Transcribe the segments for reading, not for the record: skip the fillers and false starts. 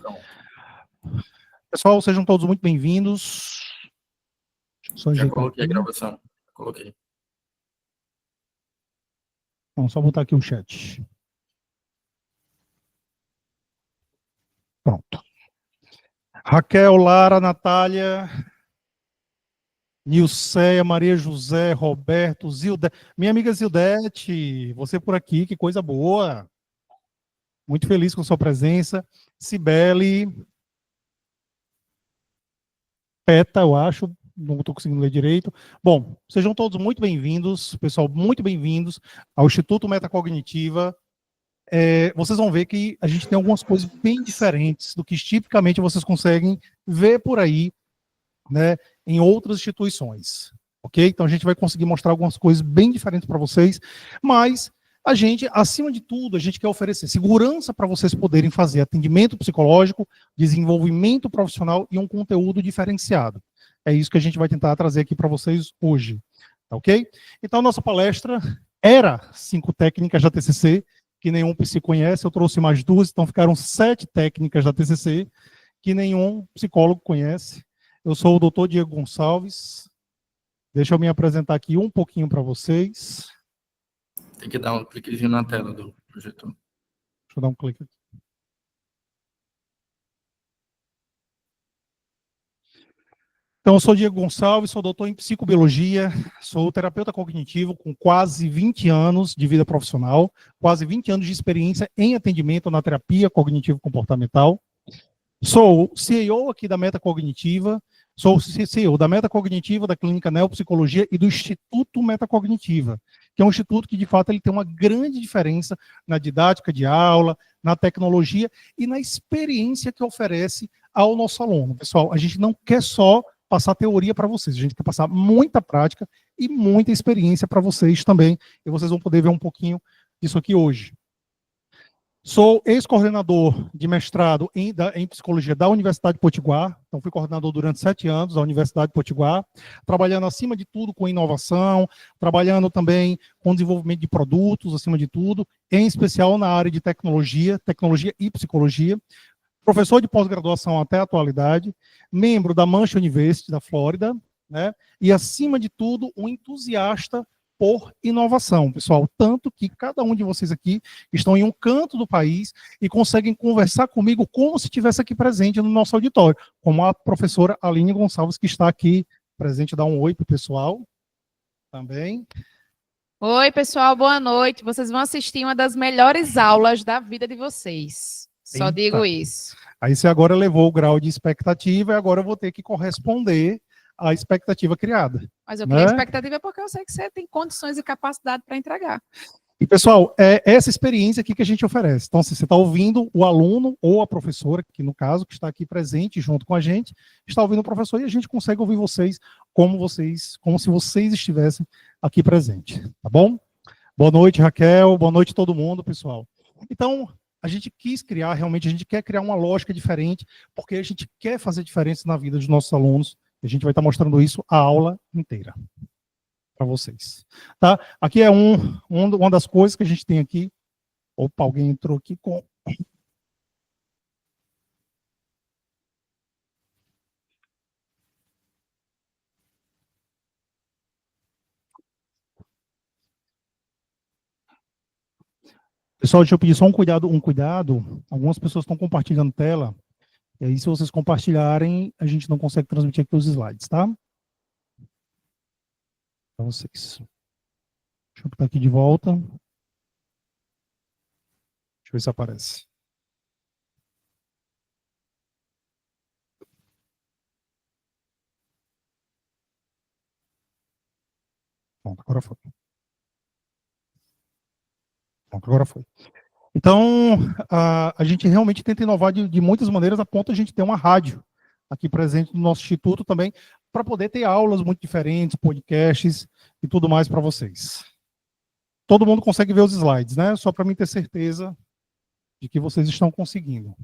Pronto. Pessoal, sejam todos muito bem-vindos. Já coloquei a gravação. Coloquei. Vamos só botar aqui o chat. Pronto. Raquel, Lara, Natália, Nilceia, Maria José, Roberto, Zildete. Minha amiga Zildete, você por aqui, que coisa boa. Muito feliz com sua presença. Cibele, Peta, eu acho, não estou conseguindo ler direito. Bom, sejam todos muito bem-vindos, pessoal, muito bem-vindos ao Instituto Metacognitiva. Vocês vão ver que a gente tem algumas coisas bem diferentes do que tipicamente vocês conseguem ver por aí, né, em outras instituições, ok? Então a gente vai conseguir mostrar algumas coisas bem diferentes para vocês, mas a gente, acima de tudo, a gente quer oferecer segurança para vocês poderem fazer atendimento psicológico, desenvolvimento profissional e um conteúdo diferenciado. É isso que a gente vai tentar trazer aqui para vocês hoje, tá ok? Então, nossa palestra era 5 técnicas da TCC, que nenhum psi conhece, eu trouxe mais 2, então ficaram 7 técnicas da TCC, que nenhum psicólogo conhece. Eu sou o Dr. Diego Gonçalves. Deixa eu me apresentar aqui um pouquinho para vocês. Tem que dar um cliquezinho na tela do projetor. Deixa eu dar um clique aqui. Então, eu sou Diego Gonçalves, sou doutor em psicobiologia, sou terapeuta cognitivo com quase 20 anos de vida profissional, quase 20 anos de experiência em atendimento na terapia cognitivo-comportamental. Sou CEO aqui da Metacognitiva, sou CEO da Metacognitiva, da Clínica Neopsicologia e do Instituto Metacognitiva, que é um instituto que, de fato, ele tem uma grande diferença na didática de aula, na tecnologia e na experiência que oferece ao nosso aluno. Pessoal, a gente não quer só passar teoria para vocês, a gente quer passar muita prática e muita experiência para vocês também, e vocês vão poder ver um pouquinho disso aqui hoje. Sou ex-coordenador de mestrado em psicologia da Universidade de Potiguar, então fui coordenador durante 7 anos da Universidade de Potiguar, trabalhando acima de tudo com inovação, trabalhando também com desenvolvimento de produtos, acima de tudo, em especial na área de tecnologia e psicologia, professor de pós-graduação até a atualidade, membro da Mancha University da Flórida, né, e acima de tudo um entusiasta por inovação, pessoal, tanto que cada um de vocês aqui estão em um canto do país e conseguem conversar comigo como se estivesse aqui presente no nosso auditório, como a professora Aline Gonçalves, que está aqui presente. Dá um oi para o pessoal também. Oi, pessoal, boa noite. Vocês vão assistir uma das melhores aulas da vida de vocês. Só Eita. digo isso. Aí você agora levou o grau de expectativa e agora eu vou ter que corresponder à expectativa criada. Mas eu criei expectativa porque eu sei que você tem condições e capacidade para entregar. E, pessoal, é essa experiência aqui que a gente oferece. Então, se você está ouvindo o aluno ou a professora, que no caso, que está aqui presente junto com a gente, está ouvindo o professor e a gente consegue ouvir vocês como se vocês estivessem aqui presentes, tá bom? Boa noite, Raquel. Boa noite a todo mundo, pessoal. Então, a gente quis criar, realmente, a gente quer criar uma lógica diferente, porque a gente quer fazer diferença na vida dos nossos alunos. A gente vai estar mostrando isso a aula inteira para vocês. Tá? Aqui é uma das coisas que a gente tem aqui. Opa, alguém entrou aqui com... Pessoal, deixa eu pedir só um cuidado. Algumas pessoas estão compartilhando tela. E aí, se vocês compartilharem, a gente não consegue transmitir aqui os slides, tá? Para vocês. Deixa eu botar aqui de volta. Deixa eu ver se aparece. Pronto, agora foi. Pronto, agora foi. Então, a gente realmente tenta inovar de muitas maneiras, a ponto de a gente ter uma rádio aqui presente no nosso instituto também, para poder ter aulas muito diferentes, podcasts e tudo mais para vocês. Todo mundo consegue ver os slides, né? Só para mim ter certeza de que vocês estão conseguindo.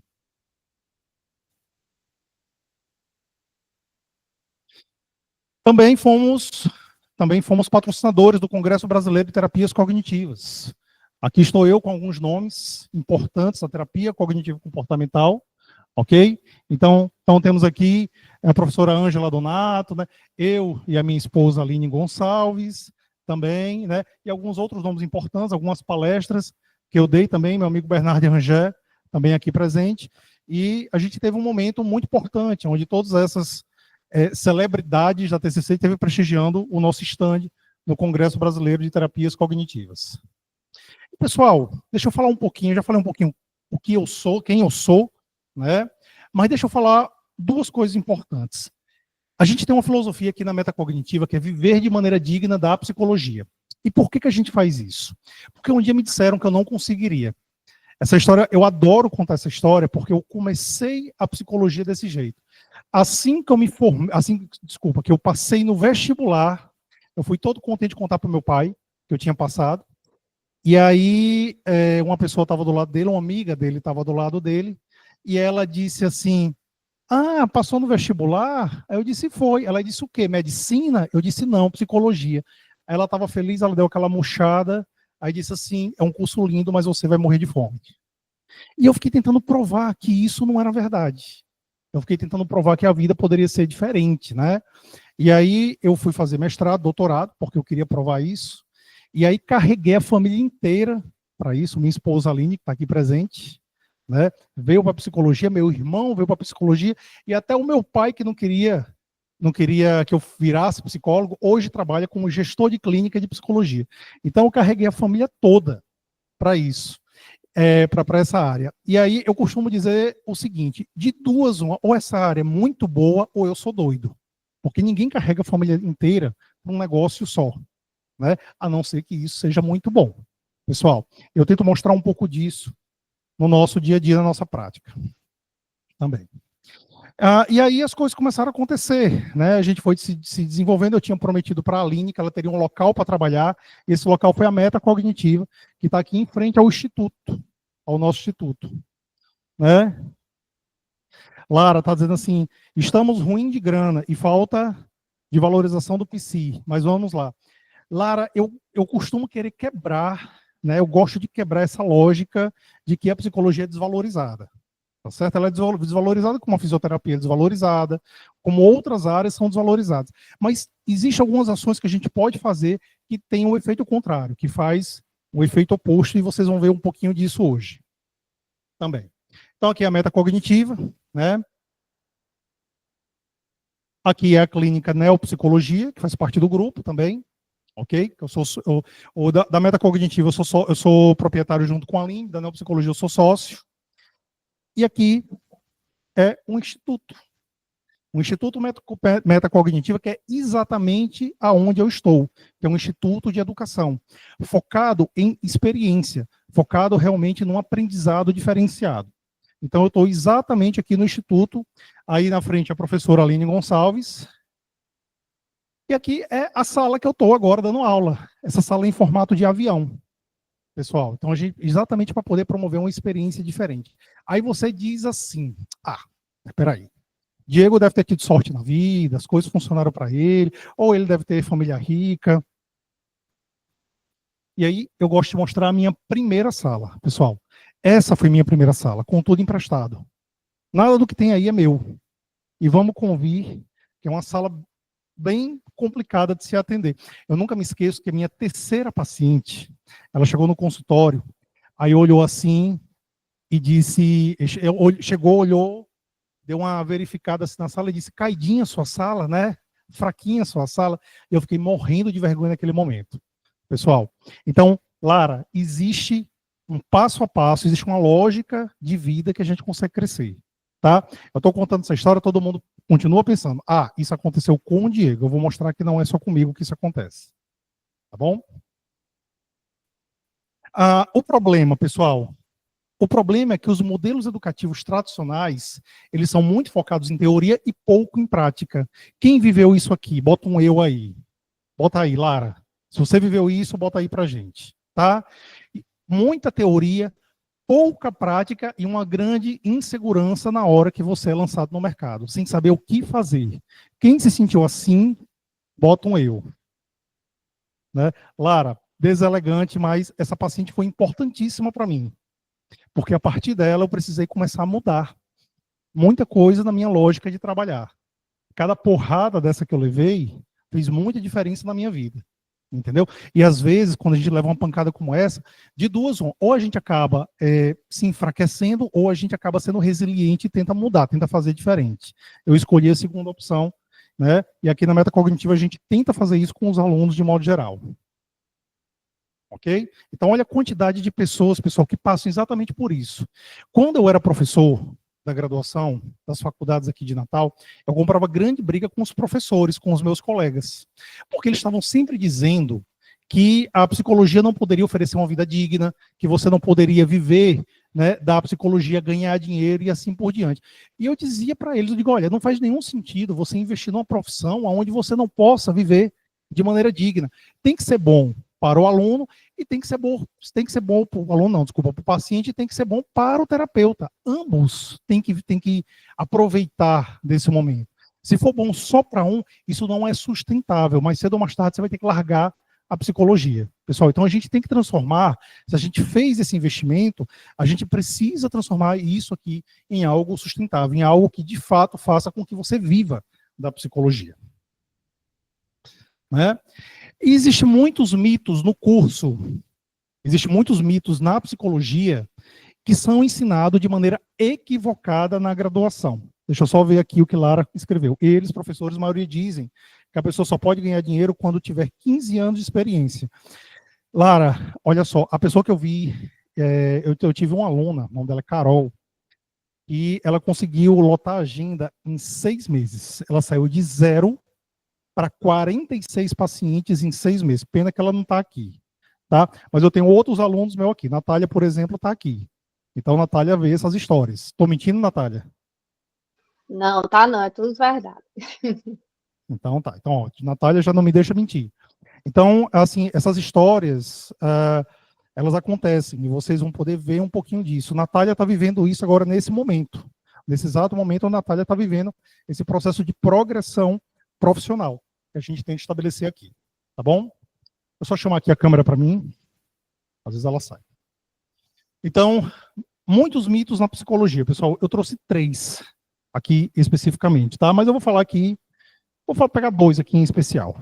Também fomos patrocinadores do Congresso Brasileiro de Terapias Cognitivas. Aqui estou eu com alguns nomes importantes da terapia cognitivo-comportamental, Ok? Então temos aqui a professora Ângela Donato, né? Eu e a minha esposa Aline Gonçalves também, né? E alguns outros nomes importantes, algumas palestras que eu dei também, meu amigo Bernardo Rangel, também aqui presente. E a gente teve um momento muito importante, onde todas essas celebridades da TCC esteve prestigiando o nosso stand no Congresso Brasileiro de Terapias Cognitivas. Pessoal, deixa eu falar um pouquinho, eu já falei um pouquinho o que eu sou, quem eu sou, né? Mas deixa eu falar duas coisas importantes. A gente tem uma filosofia aqui na metacognitiva que é viver de maneira digna da psicologia. E por que a gente faz isso? Porque um dia me disseram que eu não conseguiria. Essa história, eu adoro contar essa história porque eu comecei a psicologia desse jeito. Assim que eu me formei, que eu passei no vestibular, eu fui todo contente de contar para o meu pai que eu tinha passado. E aí, uma pessoa estava do lado dele, uma amiga dele estava do lado dele, e ela disse assim: ah, passou no vestibular? Aí eu disse: foi. Ela disse: o quê? Medicina? Eu disse: não, psicologia. Aí ela estava feliz, ela deu aquela murchada, aí disse assim: é um curso lindo, mas você vai morrer de fome. E eu fiquei tentando provar que isso não era verdade. Eu fiquei tentando provar que a vida poderia ser diferente, né? E aí eu fui fazer mestrado, doutorado, porque eu queria provar isso. E aí carreguei a família inteira para isso. Minha esposa Aline, que está aqui presente, né, veio para psicologia, meu irmão veio para psicologia, e até o meu pai, que não queria que eu virasse psicólogo, hoje trabalha como gestor de clínica de psicologia. Então eu carreguei a família toda para isso, para essa área. E aí eu costumo dizer o seguinte: de duas, uma, ou essa área é muito boa, ou eu sou doido. Porque ninguém carrega a família inteira para um negócio só, né? A não ser que isso seja muito bom. Pessoal, eu tento mostrar um pouco disso no nosso dia a dia, na nossa prática também. E aí as coisas começaram a acontecer, né? A gente foi se desenvolvendo. Eu tinha prometido para a Aline que ela teria um local para trabalhar. Esse local foi a Meta Cognitiva, que está aqui em frente ao instituto, ao nosso instituto, né? Lara está dizendo assim: estamos ruim de grana e falta de valorização do psi, mas vamos lá. Lara, eu costumo querer quebrar, né? Eu gosto de quebrar essa lógica de que a psicologia é desvalorizada. Tá certo? Ela é desvalorizada como a fisioterapia é desvalorizada, como outras áreas são desvalorizadas. Mas existem algumas ações que a gente pode fazer que tem um efeito contrário, que faz o efeito oposto, e vocês vão ver um pouquinho disso hoje também. Então aqui é a meta cognitiva, né? Aqui é a clínica Neopsicologia, que faz parte do grupo também, ok? Da meta cognitiva eu sou proprietário junto com a Aline, da Neopsicologia eu sou sócio. E aqui é um instituto metacognitiva, que é exatamente aonde eu estou, que é um instituto de educação, focado em experiência, focado realmente num aprendizado diferenciado. Então, eu estou exatamente aqui no instituto, aí na frente a professora Aline Gonçalves, e aqui é a sala que eu estou agora dando aula, essa sala é em formato de avião. Pessoal, então exatamente para poder promover uma experiência diferente. Aí você diz assim: ah, espera aí, Diego deve ter tido sorte na vida, as coisas funcionaram para ele, ou ele deve ter família rica. E aí eu gosto de mostrar a minha primeira sala, pessoal. Essa foi minha primeira sala, com tudo emprestado. Nada do que tem aí é meu. E vamos convir que é uma sala bem complicada de se atender. Eu nunca me esqueço que a minha terceira paciente, ela chegou no consultório, aí olhou assim e disse, chegou, olhou, deu uma verificada assim na sala e disse: caidinha a sua sala, né? Fraquinha a sua sala. E eu fiquei morrendo de vergonha naquele momento. Pessoal, então, Lara, existe um passo a passo, existe uma lógica de vida que a gente consegue crescer, tá? Eu estou contando essa história, todo mundo continua pensando: ah, isso aconteceu com o Diego. Eu vou mostrar que não é só comigo que isso acontece. Tá bom? O problema, pessoal, o problema é que os modelos educativos tradicionais, eles são muito focados em teoria e pouco em prática. Quem viveu isso aqui? Bota um eu aí. Bota aí, Lara. Se você viveu isso, bota aí pra gente, tá? Muita teoria, pouca prática e uma grande insegurança na hora que você é lançado no mercado, sem saber o que fazer. Quem se sentiu assim, bota um eu. Né? Lara, deselegante, mas essa paciente foi importantíssima para mim. Porque a partir dela eu precisei começar a mudar. muita coisa na minha lógica de trabalhar. Cada porrada dessa que eu levei fez muita diferença na minha vida. Entendeu? E às vezes, quando a gente leva uma pancada como essa, de duas, ou a gente acaba se enfraquecendo, ou a gente acaba sendo resiliente e tenta mudar, tenta fazer diferente. Eu escolhi a segunda opção, né? E aqui na metacognitiva a gente tenta fazer isso com os alunos de modo geral. Ok? Então, olha a quantidade de pessoas, pessoal, que passam exatamente por isso. Quando eu era professor da graduação, das faculdades aqui de Natal, eu comprava grande briga com os professores, com os meus colegas, porque eles estavam sempre dizendo que a psicologia não poderia oferecer uma vida digna, que você não poderia viver, né, da psicologia, ganhar dinheiro e assim por diante. E eu dizia para eles, eu digo, olha, não faz nenhum sentido você investir numa profissão onde você não possa viver de maneira digna. Tem que ser bom para o aluno e tem que ser bom para o aluno, não, desculpa, para o paciente, e tem que ser bom para o terapeuta. Ambos têm que aproveitar desse momento. Se for bom só para um, isso não é sustentável, mais cedo ou mais tarde você vai ter que largar a psicologia. Pessoal, então a gente tem que transformar, se a gente fez esse investimento, a gente precisa transformar isso aqui em algo sustentável, em algo que de fato faça com que você viva da psicologia. Né? E existem muitos mitos no curso, existem muitos mitos na psicologia que são ensinados de maneira equivocada na graduação. Deixa eu só ver aqui o que Lara escreveu. Eles, professores, a maioria dizem que a pessoa só pode ganhar dinheiro quando tiver 15 anos de experiência. Lara, olha só, a pessoa que eu vi, eu tive uma aluna, o nome dela é Carol, e ela conseguiu lotar a agenda em 6 meses. Ela saiu de 0 para 46 pacientes em 6 meses. Pena que ela não está aqui, tá? Mas eu tenho outros alunos meus aqui. Natália, por exemplo, está aqui. Então, Natália vê essas histórias. Estou mentindo, Natália? Não, tá não, é tudo verdade. Então, tá. Então, ó, Natália já não me deixa mentir. Então, assim, essas histórias, elas acontecem e vocês vão poder ver um pouquinho disso. Natália está vivendo isso agora nesse momento. Nesse exato momento, a Natália está vivendo esse processo de progressão profissional que a gente tem que estabelecer aqui. Tá bom? Eu só chamar aqui a câmera para mim. Às vezes ela sai. Então, muitos mitos na psicologia. Pessoal, eu trouxe 3 aqui especificamente, tá? Mas eu vou falar aqui, pegar 2 aqui em especial.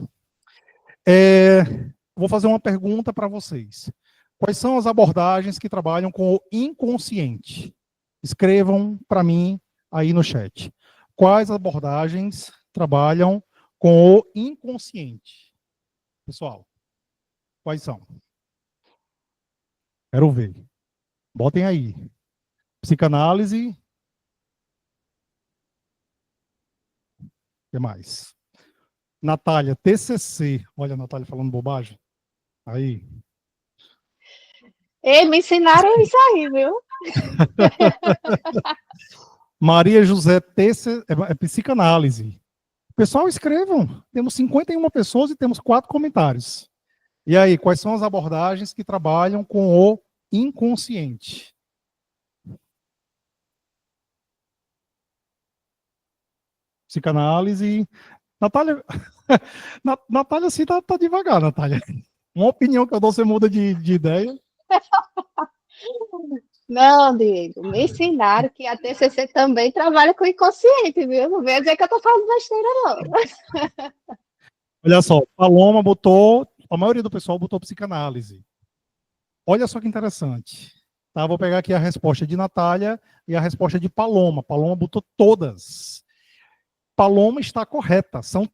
Vou fazer uma pergunta para vocês. Quais são as abordagens que trabalham com o inconsciente? Escrevam para mim aí no chat. Quais abordagens trabalham com o inconsciente? Pessoal, quais são? Quero ver. Botem aí. Psicanálise. O que mais? Natália, TCC. Olha a Natália falando bobagem. Aí. Ei, me ensinaram isso aí, viu? Maria José, TCC, psicanálise. Pessoal, escrevam. Temos 51 pessoas e temos 4 comentários. E aí, quais são as abordagens que trabalham com o inconsciente? Psicanálise. Natália, Natália, assim, tá devagar, Natália. Uma opinião que eu dou, você muda de ideia. Não, Diego, me ensinaram que a TCC também trabalha com o inconsciente, viu? Não vem dizer que eu tô falando besteira, não. Olha só, Paloma botou, a maioria do pessoal botou psicanálise. Olha só que interessante. Tá, vou pegar aqui a resposta de Natália e a resposta de Paloma. Paloma botou todas. Paloma está correta. São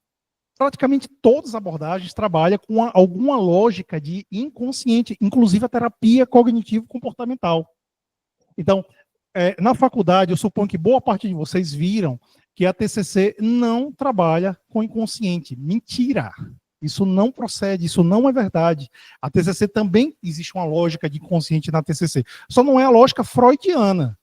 praticamente todas as abordagens trabalham com alguma lógica de inconsciente, inclusive a terapia cognitivo-comportamental. Então, na faculdade, eu suponho que boa parte de vocês viram que a TCC não trabalha com inconsciente. Mentira! Isso não procede, isso não é verdade. A TCC também existe uma lógica de inconsciente na TCC. Só não é a lógica freudiana.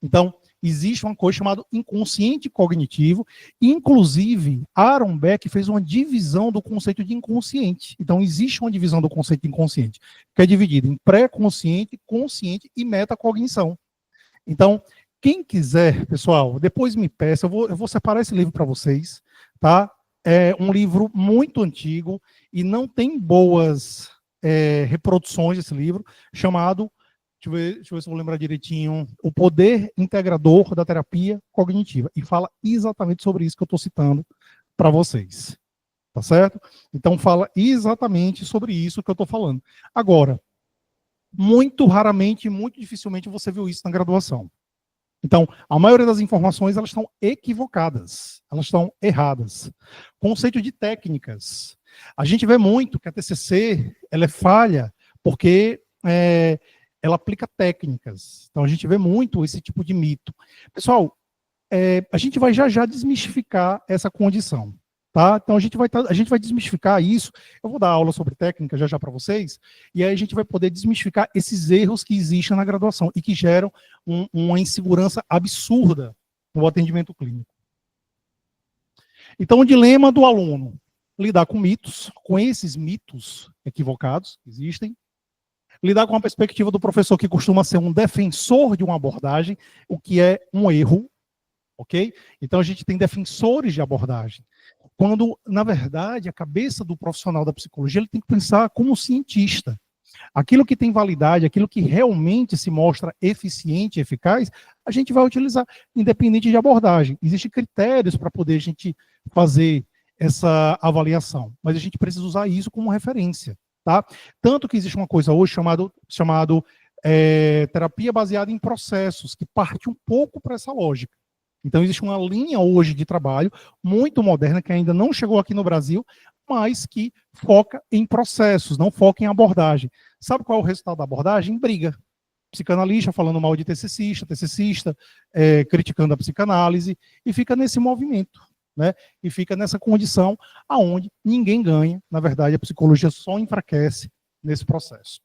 Então, existe uma coisa chamada inconsciente cognitivo. Inclusive, Aaron Beck fez uma divisão do conceito de inconsciente. Então, existe uma divisão do conceito de inconsciente, que é dividido em pré-consciente, consciente e metacognição. Então, quem quiser, pessoal, depois me peça, eu vou separar esse livro para vocês, tá? É um livro muito antigo e não tem boas reproduções desse livro, chamado deixa eu ver se eu vou lembrar direitinho. O poder integrador da terapia cognitiva. E fala exatamente sobre isso que eu estou citando para vocês. Tá certo? Então, fala exatamente sobre isso que eu estou falando. Agora, muito raramente, muito dificilmente você viu isso na graduação. Então, a maioria das informações, elas estão equivocadas, elas estão erradas. Conceito de técnicas. A gente vê muito que a TCC, ela é falha porque ela aplica técnicas. Então, a gente vê muito esse tipo de mito. Pessoal, a gente vai já desmistificar essa condição. Tá? Então, a gente vai desmistificar isso. Eu vou dar aula sobre técnica já para vocês, e aí a gente vai poder desmistificar esses erros que existem na graduação e que geram uma insegurança absurda no atendimento clínico. Então, o dilema do aluno: lidar com mitos, com esses mitos equivocados que existem, lidar com a perspectiva do professor que costuma ser um defensor de uma abordagem, o que é um erro, ok? Então, a gente tem defensores de abordagem. Quando, na verdade, a cabeça do profissional da psicologia, ele tem que pensar como cientista. Aquilo que tem validade, aquilo que realmente se mostra eficiente e eficaz, a gente vai utilizar, independente de abordagem. Existem critérios para poder a gente fazer essa avaliação, mas a gente precisa usar isso como referência. Tá? Tanto que existe uma coisa hoje chamado terapia baseada em processos, que parte um pouco para essa lógica. Então, existe uma linha hoje de trabalho muito moderna, que ainda não chegou aqui no Brasil, mas que foca em processos, não foca em abordagem. Sabe qual é o resultado da abordagem? Briga. Psicanalista falando mal de TCCista, criticando a psicanálise, e fica nesse movimento, né? E fica nessa condição aonde ninguém ganha. Na verdade, a psicologia só enfraquece nesse processo.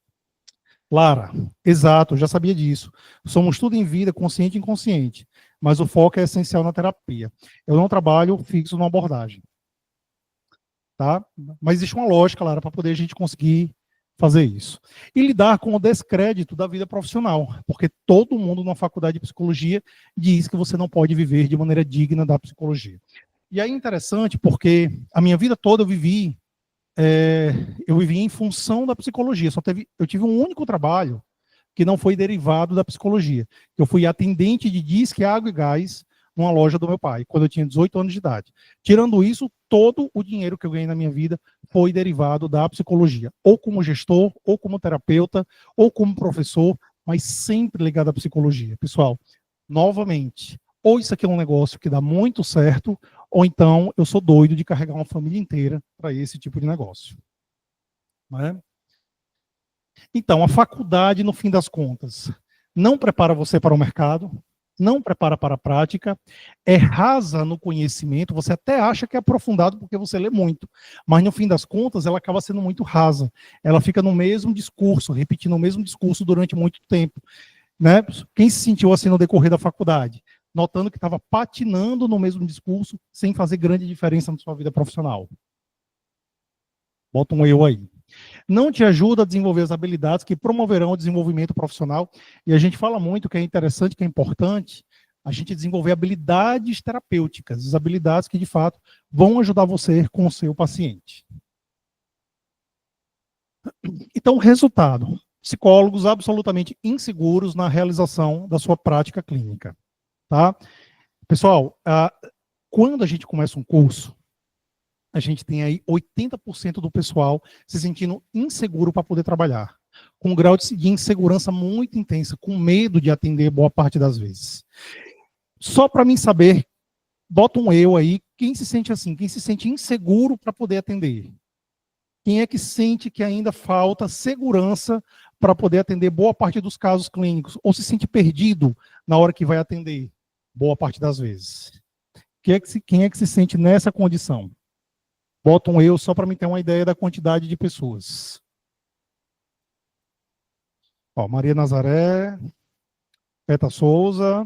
Lara, exato, eu já sabia disso. Somos tudo em vida, consciente e inconsciente, mas o foco é essencial na terapia. Eu não trabalho fixo numa abordagem. Tá? Mas existe uma lógica, Lara, para poder a gente conseguir fazer isso. E lidar com o descrédito da vida profissional, porque todo mundo na faculdade de psicologia diz que você não pode viver de maneira digna da psicologia. E aí é interessante porque a minha vida toda eu vivi em função da psicologia. Eu tive um único trabalho que não foi derivado da psicologia. Eu fui atendente de disque, água e gás numa loja do meu pai, quando eu tinha 18 anos de idade. Tirando isso, todo o dinheiro que eu ganhei na minha vida foi derivado da psicologia. Ou como gestor, ou como terapeuta, ou como professor, mas sempre ligado à psicologia. Pessoal, novamente, ou isso aqui é um negócio que dá muito certo, ou então eu sou doido de carregar uma família inteira para esse tipo de negócio. Né? Então, a faculdade, no fim das contas, não prepara você para o mercado, não prepara para a prática, é rasa no conhecimento, você até acha que é aprofundado porque você lê muito, mas no fim das contas ela acaba sendo muito rasa, ela fica no mesmo discurso, repetindo o mesmo discurso durante muito tempo. Né? Quem se sentiu assim no decorrer da faculdade? Notando que estava patinando no mesmo discurso, sem fazer grande diferença na sua vida profissional. Bota um eu aí. Não te ajuda a desenvolver as habilidades que promoverão o desenvolvimento profissional. E a gente fala muito que é interessante, que é importante, a gente desenvolver habilidades terapêuticas, as habilidades que, de fato, vão ajudar você com o seu paciente. Então, resultado. Psicólogos absolutamente inseguros na realização da sua prática clínica. Tá? Pessoal, quando a gente começa um curso, a gente tem aí 80% do pessoal se sentindo inseguro para poder trabalhar, com um grau de insegurança muito intensa, com medo de atender boa parte das vezes. Só para mim saber, bota um eu aí, quem se sente assim, quem se sente inseguro para poder atender? Quem é que sente que ainda falta segurança para poder atender boa parte dos casos clínicos, ou se sente perdido na hora que vai atender? Boa parte das vezes. Quem é que se sente nessa condição? Bota um eu só para me ter uma ideia da quantidade de pessoas. Ó, Maria Nazaré, Peta Souza.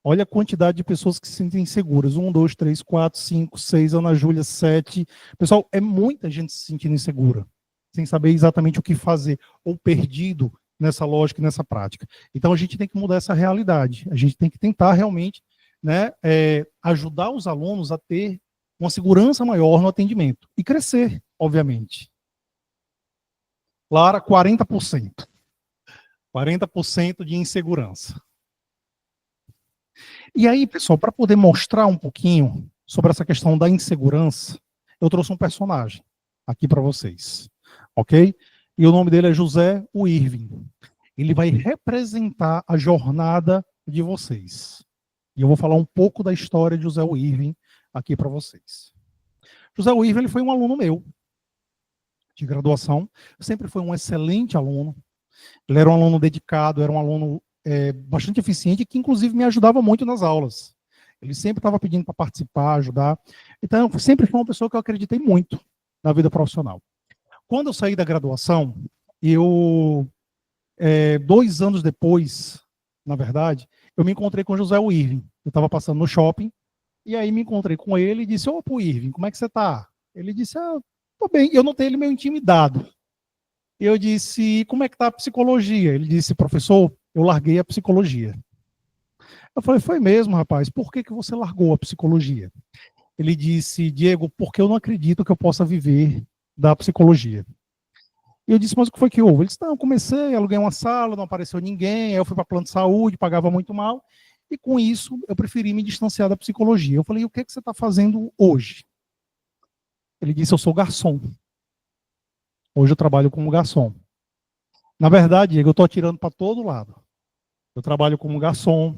Olha a quantidade de pessoas que se sentem inseguras. 1, 2, 3, 4, 5, 6, Ana Júlia, 7. Pessoal, é muita gente se sentindo insegura, sem saber exatamente o que fazer, ou perdido nessa lógica e nessa prática. Então, a gente tem que mudar essa realidade. A gente tem que tentar realmente, né, ajudar os alunos a ter uma segurança maior no atendimento. E crescer, obviamente. Lara, 40%. 40% de insegurança. E aí, pessoal, para poder mostrar um pouquinho sobre essa questão da insegurança, eu trouxe um personagem aqui para vocês, ok? E o nome dele é José Irving. Ele vai representar a jornada de vocês. E eu vou falar um pouco da história de José Irving aqui para vocês. José Irving, ele foi um aluno meu de graduação, sempre foi um excelente aluno. Ele era um aluno dedicado, era um aluno bastante eficiente, que inclusive me ajudava muito nas aulas. Ele sempre estava pedindo para participar, ajudar. Então, sempre foi uma pessoa que eu acreditei muito na vida profissional. Quando eu saí da graduação, 2 anos depois, na verdade, eu me encontrei com o José Irving. Eu estava passando no shopping, e aí me encontrei com ele e disse: "Ô, Irving, como é que você está?" Ele disse: "Tô bem." Eu notei ele meio intimidado. Eu disse: "Como é que está a psicologia?" Ele disse: "Professor, eu larguei a psicologia." Eu falei: "Foi mesmo, rapaz? Por que você largou a psicologia?" Ele disse: "Diego, porque eu não acredito que eu possa viver da psicologia." E eu disse: "Mas o que foi que houve?" Ele disse: "Não, eu comecei, aluguei uma sala, não apareceu ninguém, aí eu fui para plano de saúde, pagava muito mal, e com isso eu preferi me distanciar da psicologia." Eu falei: "E o que é que você está fazendo hoje?" Ele disse: "Eu sou garçom. Hoje eu trabalho como garçom." Na verdade, Diego, eu estou atirando para todo lado. Eu trabalho como garçom,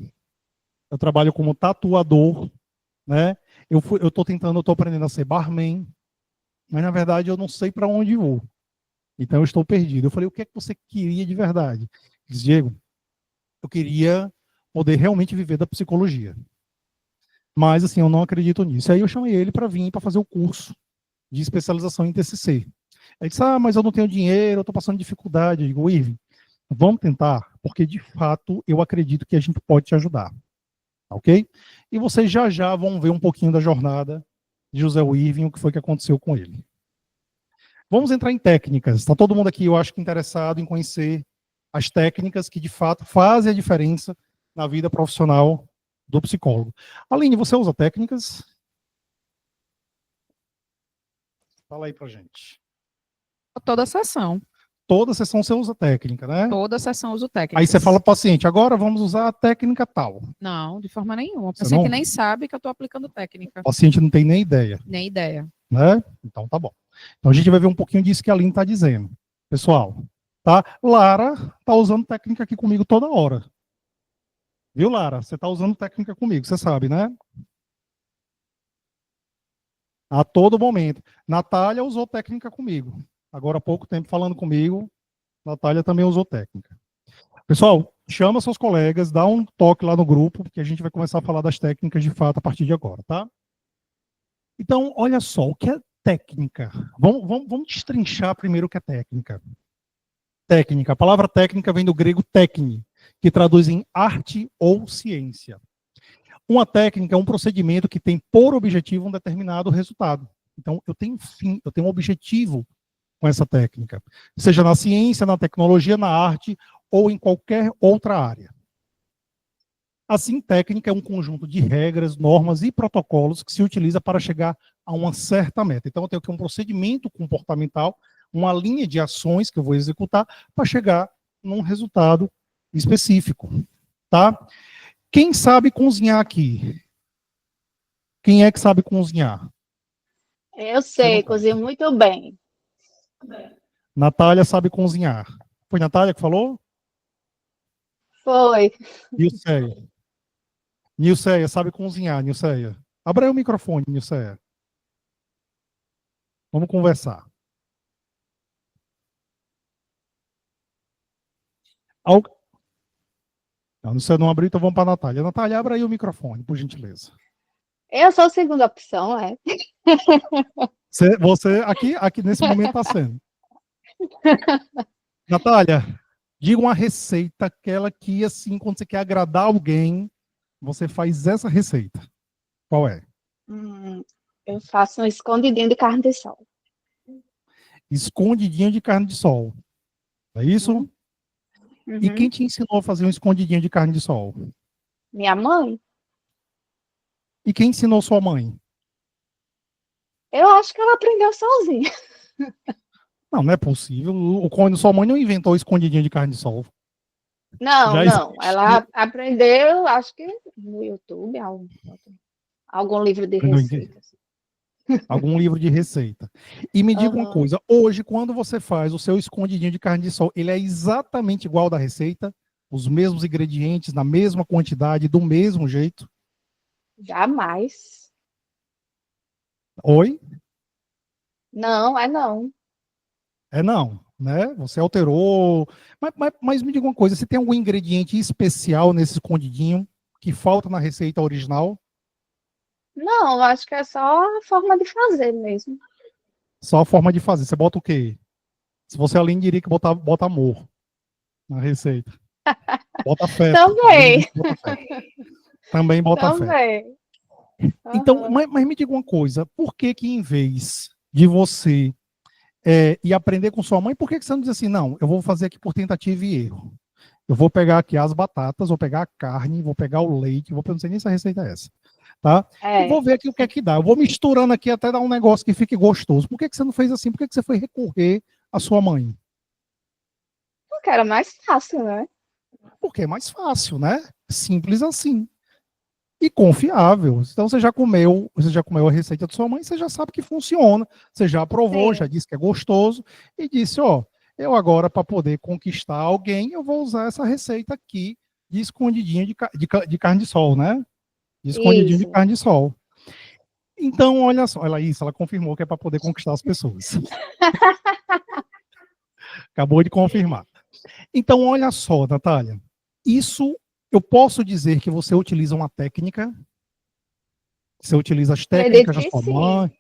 eu trabalho como tatuador, né? Eu estou aprendendo a ser barman, mas na verdade eu não sei para onde vou. Então eu estou perdido. Eu falei: "O que é que você queria de verdade?" Ele disse: "Diego, eu queria poder realmente viver da psicologia. Mas assim, eu não acredito nisso." Aí eu chamei ele para vir para fazer o curso de especialização em TCC. Ele disse: "Mas eu não tenho dinheiro, eu estou passando dificuldade." Eu digo: "Irving, vamos tentar, porque de fato eu acredito que a gente pode te ajudar." Ok? E vocês já vão ver um pouquinho da jornada de José Irving, o que foi que aconteceu com ele. Vamos entrar em técnicas. Está todo mundo aqui, eu acho que interessado em conhecer as técnicas que de fato fazem a diferença na vida profissional do psicólogo. Aline, você usa técnicas? Fala aí pra gente. Toda sessão. Toda sessão você usa técnica, né? Toda sessão eu uso técnicas. Aí você fala para o paciente: "Agora vamos usar a técnica tal." Não, de forma nenhuma. O Você paciente não- nem sabe que eu estou aplicando técnica. O paciente não tem nem ideia, Nem ideia. né? Então tá bom. Então a gente vai ver um pouquinho disso que a Aline está dizendo. Pessoal, tá? Lara tá usando técnica aqui comigo toda hora. Viu, Lara? Você tá usando técnica comigo, você sabe, né? A todo momento. Natália usou técnica comigo. Agora há pouco tempo falando comigo, Natália também usou técnica. Pessoal, chama seus colegas, dá um toque lá no grupo, porque a gente vai começar a falar das técnicas de fato a partir de agora, tá? Então, olha só, o que é técnica? Vamos destrinchar primeiro o que é técnica. Técnica. A palavra técnica vem do grego técne, que traduz em arte ou ciência. Uma técnica é um procedimento que tem por objetivo um determinado resultado. Então, eu tenho um fim, eu tenho um objetivo com essa técnica, seja na ciência, na tecnologia, na arte ou em qualquer outra área. Assim, técnica é um conjunto de regras, normas e protocolos que se utiliza para chegar a uma certa meta. Então, eu tenho aqui um procedimento comportamental, uma linha de ações que eu vou executar para chegar num resultado específico, tá? Quem sabe cozinhar aqui? Quem é que sabe cozinhar? Eu sei, cozinho muito bem. Natália sabe cozinhar. Foi Natália que falou? Foi. Nilceia. Nilceia sabe cozinhar, Nilceia. Abra aí o microfone, Nilceia. Vamos conversar. Não, Nilceia não abriu, então vamos para a Natália. Natália, abra aí o microfone, por gentileza. Eu sou a segunda opção, é. Você aqui nesse momento está sendo. Natália, diga uma receita, aquela que, assim, quando você quer agradar alguém, você faz essa receita. Qual é? Eu faço um escondidinho de carne de sol. Escondidinho de carne de sol. É isso? E quem te ensinou a fazer um escondidinho de carne de sol? Minha mãe? E quem ensinou sua mãe? Eu acho que ela aprendeu sozinha. Não, não é possível. Sua mãe não inventou escondidinho de carne de sol. Não, Já não. existe Ela aprendeu, acho que no YouTube, algum livro de receitas. algum livro de receita. E me diga uma Aham. coisa, hoje, quando você faz o seu escondidinho de carne de sol, ele é exatamente igual ao da receita? Os mesmos ingredientes, na mesma quantidade, do mesmo jeito? Jamais. Oi? Não, é não. É não, né? Você alterou. Mas me diga uma coisa, você tem algum ingrediente especial nesse escondidinho que falta na receita original? Não, acho que é só a forma de fazer mesmo. Só a forma de fazer. Você bota o quê? Se você além diria que bota amor na receita. Bota afeto. Além Também, disso, bota afeto. Também bota afeto. também. Então, Aham. mas me diga uma coisa, por que que em vez de você ir aprender com sua mãe, por que que você não diz assim, não, eu vou fazer aqui por tentativa e erro? Eu vou pegar aqui as batatas, vou pegar a carne, vou pegar o leite, não sei nem se a receita é essa, tá? E vou É. ver aqui o que é que dá. Eu vou misturando aqui até dar um negócio que fique gostoso. Por que que você não fez assim? Por que que você foi recorrer à sua mãe? Porque era mais fácil, né? Porque é mais fácil, né? Simples assim. E confiável. Então você já comeu a receita de sua mãe, você já sabe que funciona, você já provou, já Sim. disse que é gostoso e disse, ó, eu agora para poder conquistar alguém, eu vou usar essa receita aqui de escondidinho de carne de sol, né? De escondidinho de Isso. carne de sol. Então, olha só, olha isso, ela confirmou que é para poder conquistar as pessoas. Acabou de confirmar. Então, olha só, Natália, isso eu posso dizer que você utiliza uma técnica, você utiliza as Acredito técnicas da que sua sim. mãe.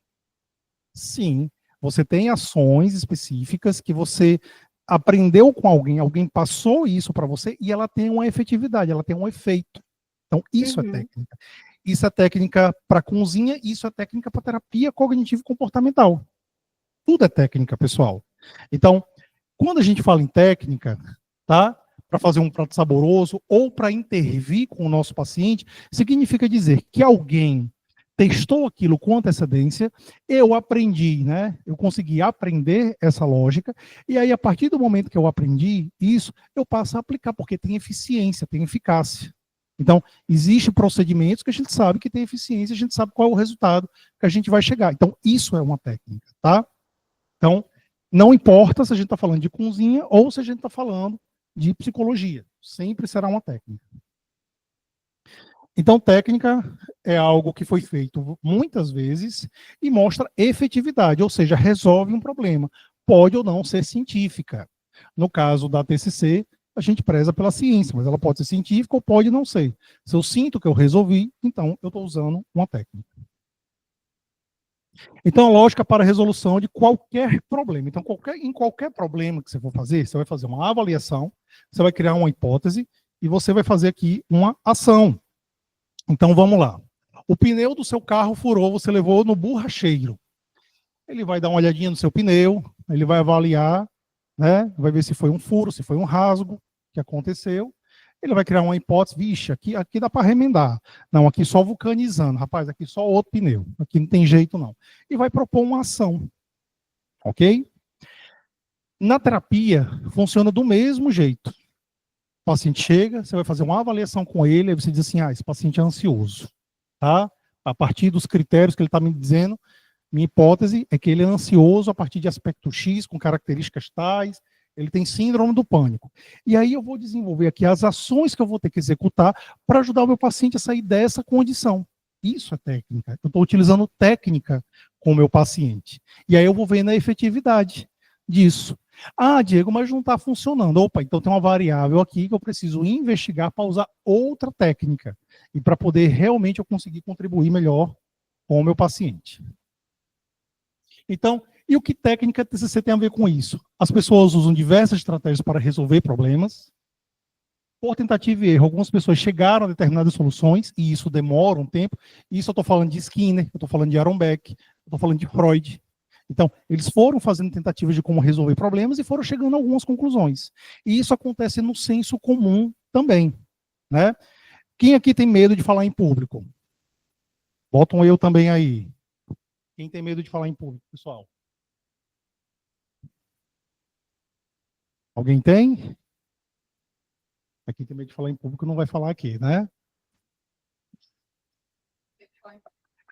Sim, você tem ações específicas que você aprendeu com alguém, alguém passou isso para você e ela tem uma efetividade, ela tem um efeito. Então, isso é Uhum. técnica. Isso é técnica para cozinha, isso é técnica para terapia cognitivo-comportamental. Tudo é técnica, pessoal. Então, quando a gente fala em técnica, tá? Para fazer um prato saboroso ou para intervir com o nosso paciente, significa dizer que alguém testou aquilo com antecedência, eu aprendi, né? Eu consegui aprender essa lógica, e aí, a partir do momento que eu aprendi isso, eu passo a aplicar, porque tem eficiência, tem eficácia. Então, existem procedimentos que a gente sabe que tem eficiência, a gente sabe qual é o resultado que a gente vai chegar. Então, isso é uma técnica, tá? Então, não importa se a gente está falando de cozinha ou se a gente está falando de psicologia, sempre será uma técnica. Então, técnica é algo que foi feito muitas vezes e mostra efetividade, ou seja, resolve um problema. Pode ou não ser científica. No caso da TCC, a gente preza pela ciência, mas ela pode ser científica ou pode não ser. Se eu sinto que eu resolvi, então eu estou usando uma técnica. Então, a lógica para a resolução de qualquer problema. Então, em qualquer problema que você for fazer, você vai fazer uma avaliação, você vai criar uma hipótese e você vai fazer aqui uma ação. Então, vamos lá. O pneu do seu carro furou, você levou no borracheiro. Ele vai dar uma olhadinha no seu pneu, ele vai avaliar, né? Vai ver se foi um furo, se foi um rasgo que aconteceu. Ele vai criar uma hipótese, vixe, aqui dá para remendar. Não, aqui só vulcanizando, rapaz, aqui só outro pneu. Aqui não tem jeito não. E vai propor uma ação, ok? Na terapia, funciona do mesmo jeito. O paciente chega, você vai fazer uma avaliação com ele, aí você diz assim, esse paciente é ansioso, tá? A partir dos critérios que ele está me dizendo, minha hipótese é que ele é ansioso a partir de aspecto X, com características tais, ele tem síndrome do pânico. E aí eu vou desenvolver aqui as ações que eu vou ter que executar para ajudar o meu paciente a sair dessa condição. Isso é técnica. Eu estou utilizando técnica com o meu paciente. E aí eu vou vendo a efetividade disso. Ah, Diego, mas não está funcionando. Opa, então tem uma variável aqui que eu preciso investigar para usar outra técnica. E para poder realmente eu conseguir contribuir melhor com o meu paciente. Então, e o que técnica TCC tem a ver com isso? As pessoas usam diversas estratégias para resolver problemas. Por tentativa e erro, algumas pessoas chegaram a determinadas soluções, e isso demora um tempo. Isso eu estou falando de Skinner, eu estou falando de Aaron Beck, eu estou falando de Freud. Então, eles foram fazendo tentativas de como resolver problemas e foram chegando a algumas conclusões. E isso acontece no senso comum também, né? Quem aqui tem medo de falar em público? Bota um eu também aí. Quem tem medo de falar em público, pessoal? Alguém tem? Aqui tem medo de falar em público, não vai falar aqui, né?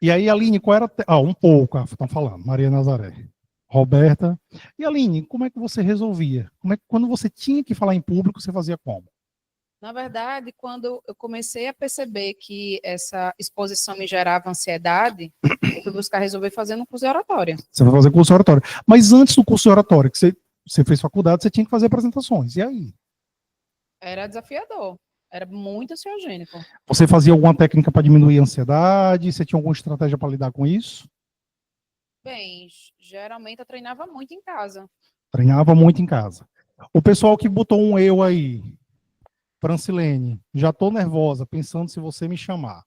E aí, Aline, qual era... um pouco, estão falando, Maria Nazaré. Roberta. E Aline, como é que você resolvia? Quando você tinha que falar em público, você fazia como? Na verdade, quando eu comecei a perceber que essa exposição me gerava ansiedade, eu fui buscar resolver fazendo um curso de oratória. Você vai fazer curso de oratória. Mas antes do curso de oratória, que você fez faculdade, você tinha que fazer apresentações. E aí? Era desafiador. Era muito ansiogênico. Você fazia alguma técnica para diminuir a ansiedade? Você tinha alguma estratégia para lidar com isso? Bem, geralmente eu treinava muito em casa. Treinava muito em casa. O pessoal que botou um eu aí, Francilene, já estou nervosa, pensando se você me chamar.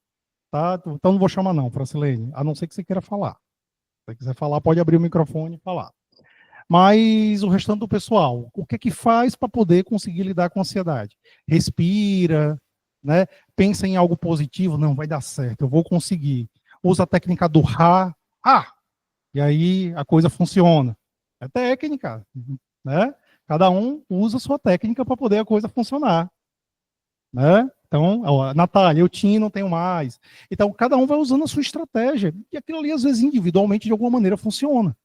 Tá? Então não vou chamar não, Francilene, a não ser que você queira falar. Se você quiser falar, pode abrir o microfone e falar. Mas o restante do pessoal, o que faz para poder conseguir lidar com a ansiedade? Respira, né? Pensa em algo positivo, não, vai dar certo, eu vou conseguir. Usa a técnica do Ra, e aí a coisa funciona. É técnica, né? Cada um usa a sua técnica para poder a coisa funcionar, né? Então, Natália, eu tinha, não tenho mais. Então, cada um vai usando a sua estratégia, e aquilo ali, às vezes, individualmente, de alguma maneira, funciona.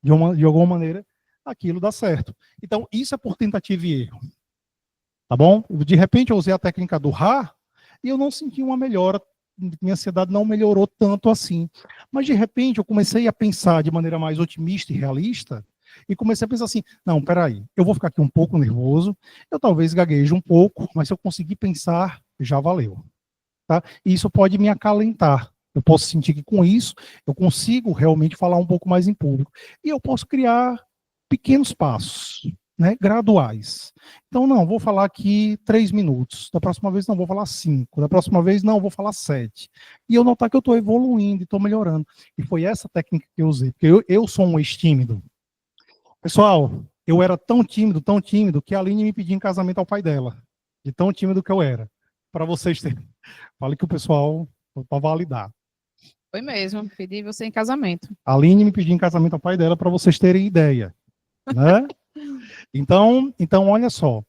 De alguma maneira, aquilo dá certo. Então, isso é por tentativa e erro. Tá bom? De repente, eu usei a técnica do Ra e eu não senti uma melhora, minha ansiedade não melhorou tanto assim. Mas, de repente, eu comecei a pensar de maneira mais otimista e realista e comecei a pensar assim, não, peraí, eu vou ficar aqui um pouco nervoso, eu talvez gagueje um pouco, mas se eu conseguir pensar, já valeu. Tá? E isso pode me acalentar. Eu posso sentir que com isso eu consigo realmente falar um pouco mais em público. E eu posso criar pequenos passos, né, graduais. Então, não, vou falar aqui 3 minutos. Da próxima vez, não, vou falar 5. Da próxima vez, não, vou falar 7. E eu notar que eu estou evoluindo e estou melhorando. E foi essa técnica que eu usei. Porque eu sou um ex-tímido. Pessoal, eu era tão tímido, que a Aline me pediu em casamento ao pai dela. De tão tímido que eu era. Para vocês terem. Fale que o pessoal, para validar. Foi mesmo, pedi você em casamento. A Aline me pediu em casamento ao pai dela para vocês terem ideia, né? Então, olha só,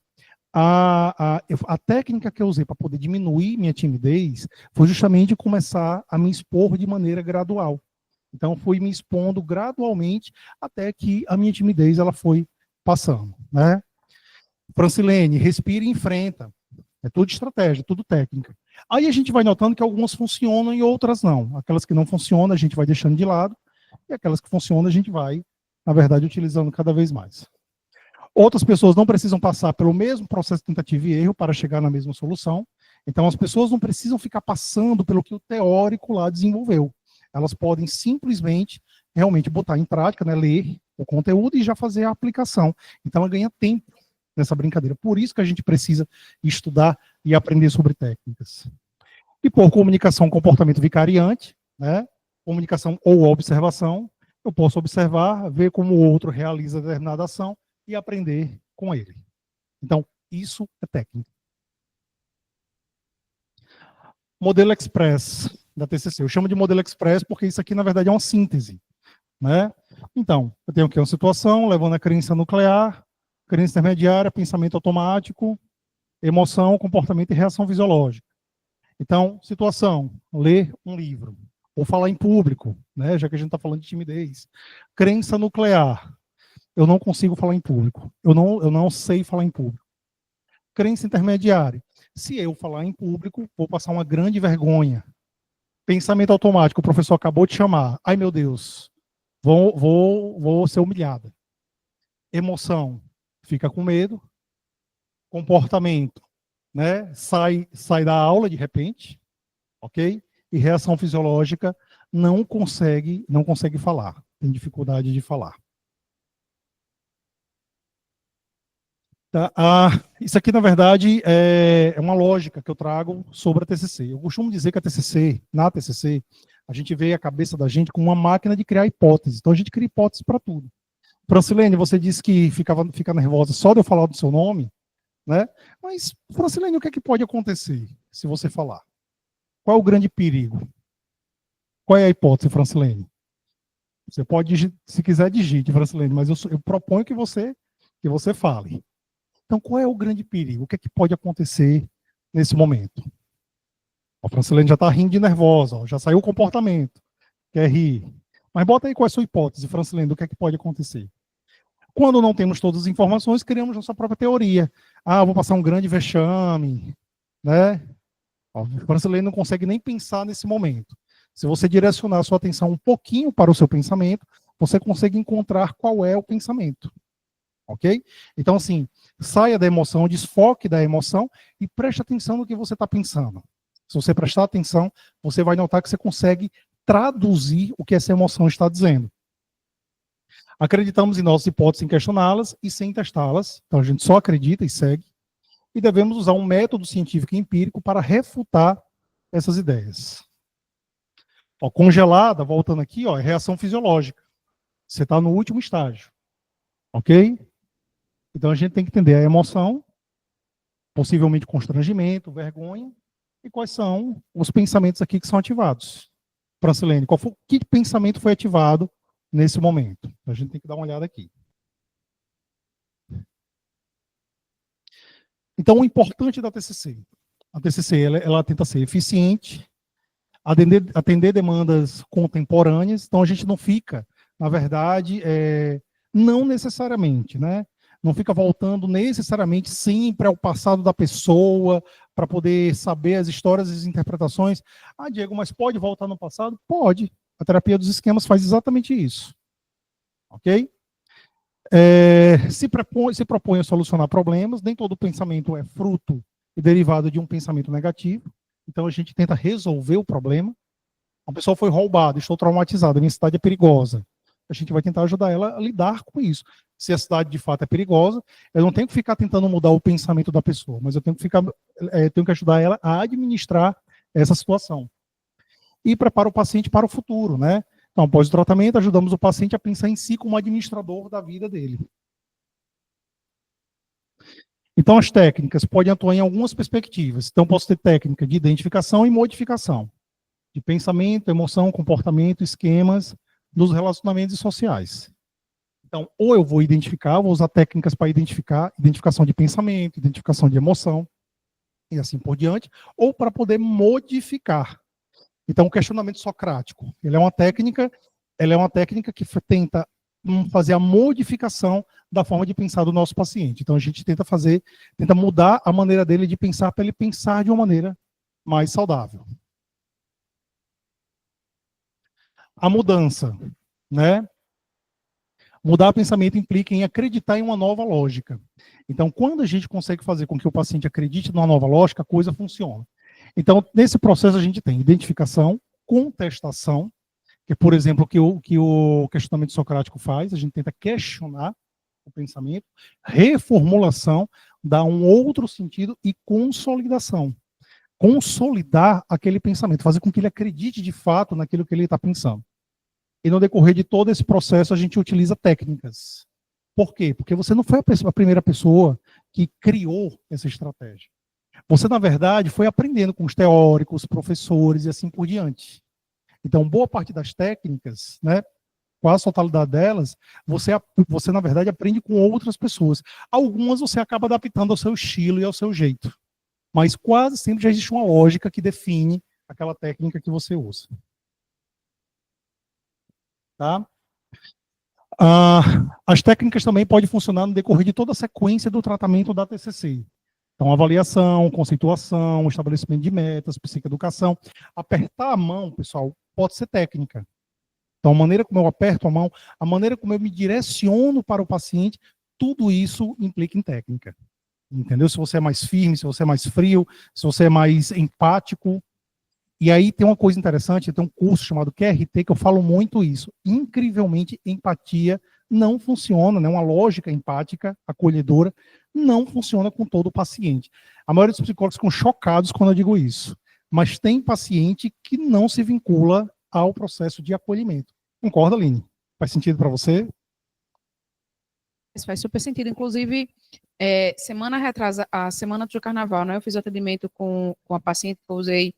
a técnica que eu usei para poder diminuir minha timidez foi justamente começar a me expor de maneira gradual. Então, fui me expondo gradualmente até que a minha timidez ela foi passando, né? Francilene, respira e enfrenta. É tudo estratégia, tudo técnica. Aí a gente vai notando que algumas funcionam e outras não. Aquelas que não funcionam, a gente vai deixando de lado, e aquelas que funcionam, a gente vai, na verdade, utilizando cada vez mais. Outras pessoas não precisam passar pelo mesmo processo de tentativa e erro para chegar na mesma solução. Então, as pessoas não precisam ficar passando pelo que o teórico lá desenvolveu. Elas podem simplesmente, realmente, botar em prática, né, ler o conteúdo e já fazer a aplicação. Então, ela ganha tempo nessa brincadeira. Por isso que a gente precisa estudar e aprender sobre técnicas. E por comunicação, comportamento vicariante, né? Comunicação ou observação, eu posso observar, ver como o outro realiza determinada ação e aprender com ele. Então, isso é técnica. Modelo Express da TCC. Eu chamo de modelo Express porque isso aqui, na verdade, é uma síntese, né? Então, eu tenho aqui uma situação, levando a crença nuclear, crença intermediária, pensamento automático, emoção, comportamento e reação fisiológica. Então, situação, ler um livro, ou falar em público, né, já que a gente está falando de timidez. Crença nuclear, eu não consigo falar em público, eu não sei falar em público. Crença intermediária, se eu falar em público, vou passar uma grande vergonha. Pensamento automático, o professor acabou de chamar, ai meu Deus, vou ser humilhada. Emoção, fica com medo. Comportamento, né? Sai da aula de repente, ok? E reação fisiológica, não consegue falar, tem dificuldade de falar. Tá? Isso aqui, na verdade, é uma lógica que eu trago sobre a TCC. Eu costumo dizer que na TCC, a gente vê a cabeça da gente como uma máquina de criar hipóteses. Então, a gente cria hipóteses para tudo. Francilene, você disse que fica nervosa só de eu falar do seu nome, né? Mas, Francilene, o que é que pode acontecer se você falar? Qual é o grande perigo? Qual é a hipótese, Francilene? Você pode, se quiser, digite, Francilene, mas eu proponho que você fale. Então, qual é o grande perigo? O que é que pode acontecer nesse momento? A Francilene já está rindo de nervosa, ó, já saiu o comportamento, quer rir. Mas bota aí qual é a sua hipótese, Francilene, do que é que pode acontecer. Quando não temos todas as informações, criamos nossa própria teoria. Ah, vou passar um grande vexame, né? Ó, a Francilene não consegue nem pensar nesse momento. Se você direcionar a sua atenção um pouquinho para o seu pensamento, você consegue encontrar qual é o pensamento. Ok? Então, assim, saia da emoção, desfoque da emoção e preste atenção no que você está pensando. Se você prestar atenção, você vai notar que você consegue traduzir o que essa emoção está dizendo. Acreditamos em nossas hipóteses sem questioná-las e sem testá-las. Então, a gente só acredita e segue. E devemos usar um método científico e empírico para refutar essas ideias. Ó, congelada, voltando aqui, ó, é reação fisiológica. Você está no último estágio. Ok? Então, a gente tem que entender a emoção, possivelmente constrangimento, vergonha, e quais são os pensamentos aqui que são ativados. Francilene, que pensamento foi ativado nesse momento? A gente tem que dar uma olhada aqui. Então, o importante da TCC. A TCC, ela tenta ser eficiente, atender demandas contemporâneas, então a gente não fica, na verdade, não necessariamente, né? Não fica voltando necessariamente sempre ao passado da pessoa para poder saber as histórias e as interpretações. Ah, Diego, mas pode voltar no passado? Pode. A terapia dos esquemas faz exatamente isso. Ok? Se propõe a solucionar problemas, nem todo pensamento é fruto e derivado de um pensamento negativo. Então a gente tenta resolver o problema. Uma pessoa foi roubada, estou traumatizada, minha cidade é perigosa. A gente vai tentar ajudar ela a lidar com isso. Se a cidade de fato é perigosa, eu não tenho que ficar tentando mudar o pensamento da pessoa, mas eu tenho que ajudar ela a administrar essa situação. E prepara o paciente para o futuro, né? Então, após o tratamento, ajudamos o paciente a pensar em si como administrador da vida dele. Então, as técnicas podem atuar em algumas perspectivas. Então, posso ter técnica de identificação e modificação, de pensamento, emoção, comportamento, esquemas dos relacionamentos sociais. Então, ou eu vou identificar, vou usar técnicas para identificar, identificação de pensamento, identificação de emoção, e assim por diante, ou para poder modificar. Então, o questionamento socrático, ele é uma técnica que tenta fazer a modificação da forma de pensar do nosso paciente. Então, a gente tenta mudar a maneira dele de pensar para ele pensar de uma maneira mais saudável. A mudança, né? Mudar o pensamento implica em acreditar em uma nova lógica. Então, quando a gente consegue fazer com que o paciente acredite numa nova lógica, a coisa funciona. Então, nesse processo a gente tem identificação, contestação, que é, por exemplo, o que o questionamento socrático faz, a gente tenta questionar o pensamento, reformulação, dar um outro sentido e consolidação. Consolidar aquele pensamento, fazer com que ele acredite de fato naquilo que ele está pensando. E no decorrer de todo esse processo, a gente utiliza técnicas. Por quê? Porque você não foi a primeira pessoa que criou essa estratégia. Você, na verdade, foi aprendendo com os teóricos, professores e assim por diante. Então, boa parte das técnicas, né, quase a totalidade delas, você, na verdade, aprende com outras pessoas. Algumas você acaba adaptando ao seu estilo e ao seu jeito. Mas quase sempre já existe uma lógica que define aquela técnica que você usa. Tá? As técnicas também podem funcionar no decorrer de toda a sequência do tratamento da TCC. Então, avaliação, conceituação, estabelecimento de metas, psicoeducação. Apertar a mão, pessoal, pode ser técnica. Então, a maneira como eu aperto a mão, a maneira como eu me direciono para o paciente, tudo isso implica em técnica. Entendeu? Se você é mais firme, se você é mais frio, se você é mais empático. E aí tem uma coisa interessante, tem um curso chamado QRT que eu falo muito isso. Incrivelmente, empatia não funciona, né? Uma lógica empática, acolhedora, não funciona com todo o paciente. A maioria dos psicólogos ficam chocados quando eu digo isso. Mas tem paciente que não se vincula ao processo de acolhimento. Concorda, Aline? Faz sentido para você? Isso faz super sentido. Inclusive, a semana do carnaval, né? Eu fiz atendimento com a paciente que eu usei